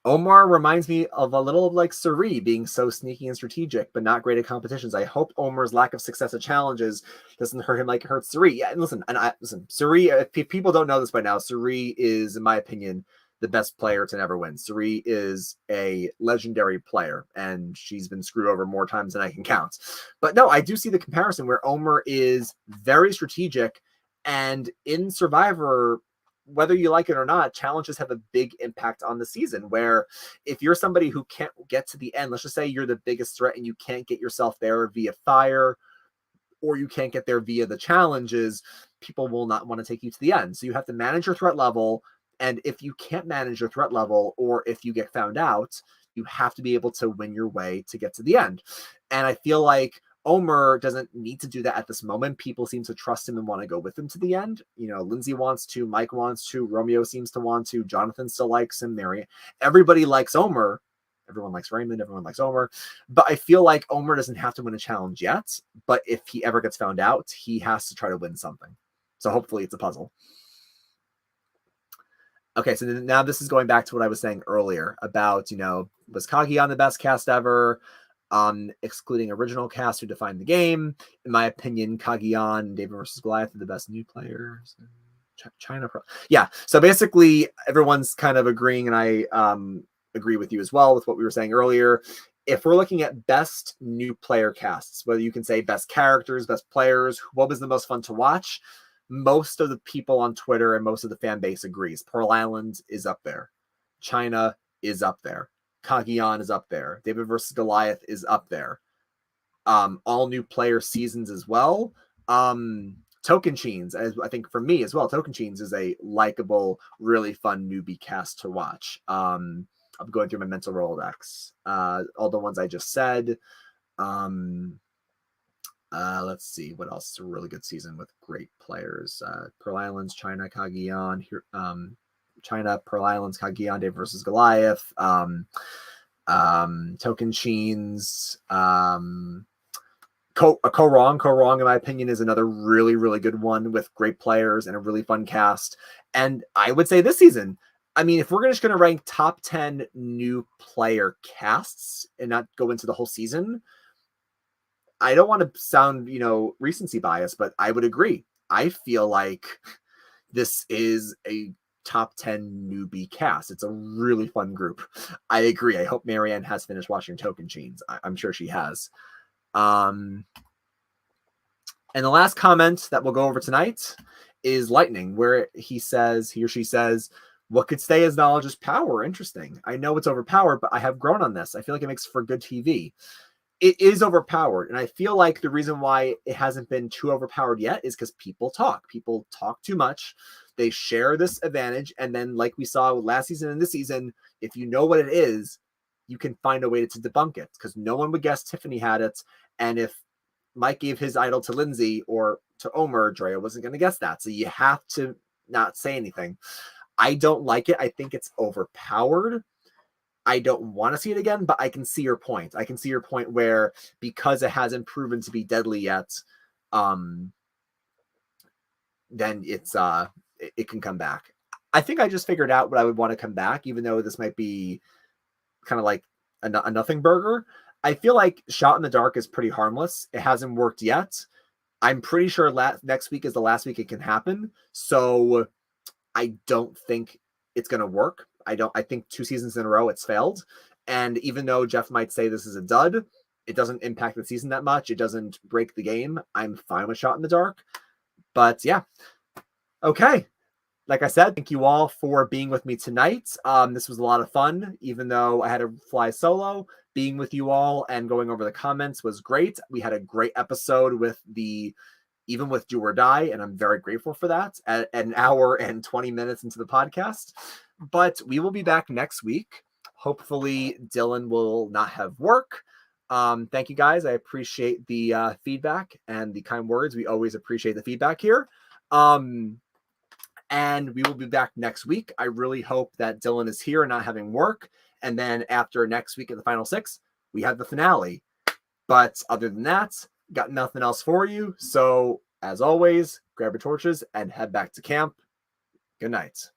Omar reminds me of a little of like Suri being so sneaky and strategic, but not great at competitions. I hope Omar's lack of success at challenges doesn't hurt him like it hurts Suri. Yeah, and listen, Suri, if people don't know this by now, Suri is, in my opinion, the best player to never win. Suri is a legendary player, and she's been screwed over more times than I can count. But no, I do see the comparison where Omer is very strategic, and in Survivor, whether you like it or not, challenges have a big impact on the season, where if you're somebody who can't get to the end, let's just say you're the biggest threat and you can't get yourself there via fire, or you can't get there via the challenges, people will not want to take you to the end. So you have to manage your threat level. And if you can't manage your threat level, or if you get found out, you have to be able to win your way to get to the end. And I feel like Omer doesn't need to do that at this moment. People seem to trust him and want to go with him to the end. You know, Lindsay wants to, Mike wants to, Romeo seems to want to, Jonathan still likes him, Mary. Everybody likes Omer. Everyone likes Raymond. Everyone likes Omer. But I feel like Omer doesn't have to win a challenge yet. But if he ever gets found out, he has to try to win something. So hopefully it's a puzzle. Okay, so now this is going back to what I was saying earlier about, you know, was Kagiyan the best cast ever? Excluding original cast who defined the game. In my opinion, Kagiyan and David versus Goliath are the best new players. China Pro. Yeah, so basically everyone's kind of agreeing, and I agree with you as well with what we were saying earlier. If we're looking at best new player casts, whether you can say best characters, best players, what was the most fun to watch? Most of the people on Twitter and most of the fan base agrees. Pearl Island is up there. China is up there. Kagiyan is up there. David versus Goliath is up there. All new player seasons as well. Tocantins, as I think for me as well, Tocantins is a likable, really fun newbie cast to watch. I'm going through my mental Rolodex. All the ones I just said. Let's see what else is a really good season with great players. Pearl Islands, China, Kagiyan, China, Pearl Islands, Kagiyan, Dave versus Goliath, Tocantins, Ko-Rong, in my opinion, is another really, really good one with great players and a really fun cast. And I would say this season, I mean, if we're just going to rank top 10 new player casts and not go into the whole season, I don't want to sound, you know, recency bias, but I would agree. I feel like this is a top 10 newbie cast. It's a really fun group. I agree. I hope Marianne has finished watching Tocantins. I'm sure she has. And the last comment that we'll go over tonight is Lightning, where he or she says, what could stay as knowledge is power. Interesting. I know it's overpowered, but I have grown on this. I feel like it makes for good TV. It is overpowered. And I feel like the reason why it hasn't been too overpowered yet is because people talk. People talk too much. They share this advantage. And then like we saw last season and this season, if you know what it is, you can find a way to debunk it, because no one would guess Tiffany had it. And if Mike gave his idol to Lindsay or to Omer, Drea wasn't going to guess that. So you have to not say anything. I don't like it. I think it's overpowered. I don't want to see it again, but I can see your point. I can see your point where because it hasn't proven to be deadly yet, then it can come back. I think I just figured out what I would want to come back, even though this might be kind of like a nothing burger. I feel like Shot in the Dark is pretty harmless. It hasn't worked yet. I'm pretty sure next week is the last week it can happen. So I don't think it's going to work. I think 2 seasons in a row it's failed. And even though Jeff might say this is a dud, it doesn't impact the season that much. It doesn't break the game. I'm fine with Shot in the Dark. But yeah. Okay. Like I said, thank you all for being with me tonight. This was a lot of fun, even though I had to fly solo. Being with you all and going over the comments was great. We had a great episode even with Do or Die, and I'm very grateful for that at an hour and 20 minutes into the podcast. But we will be back next week. Hopefully Dylan will not have work. Thank you guys. I appreciate the feedback and the kind words. We always appreciate the feedback here. And we will be back next week. I really hope that Dylan is here and not having work. And then after next week at the final 6, we have the finale. But other than that, got nothing else for you. So as always, grab your torches and head back to camp. Good night.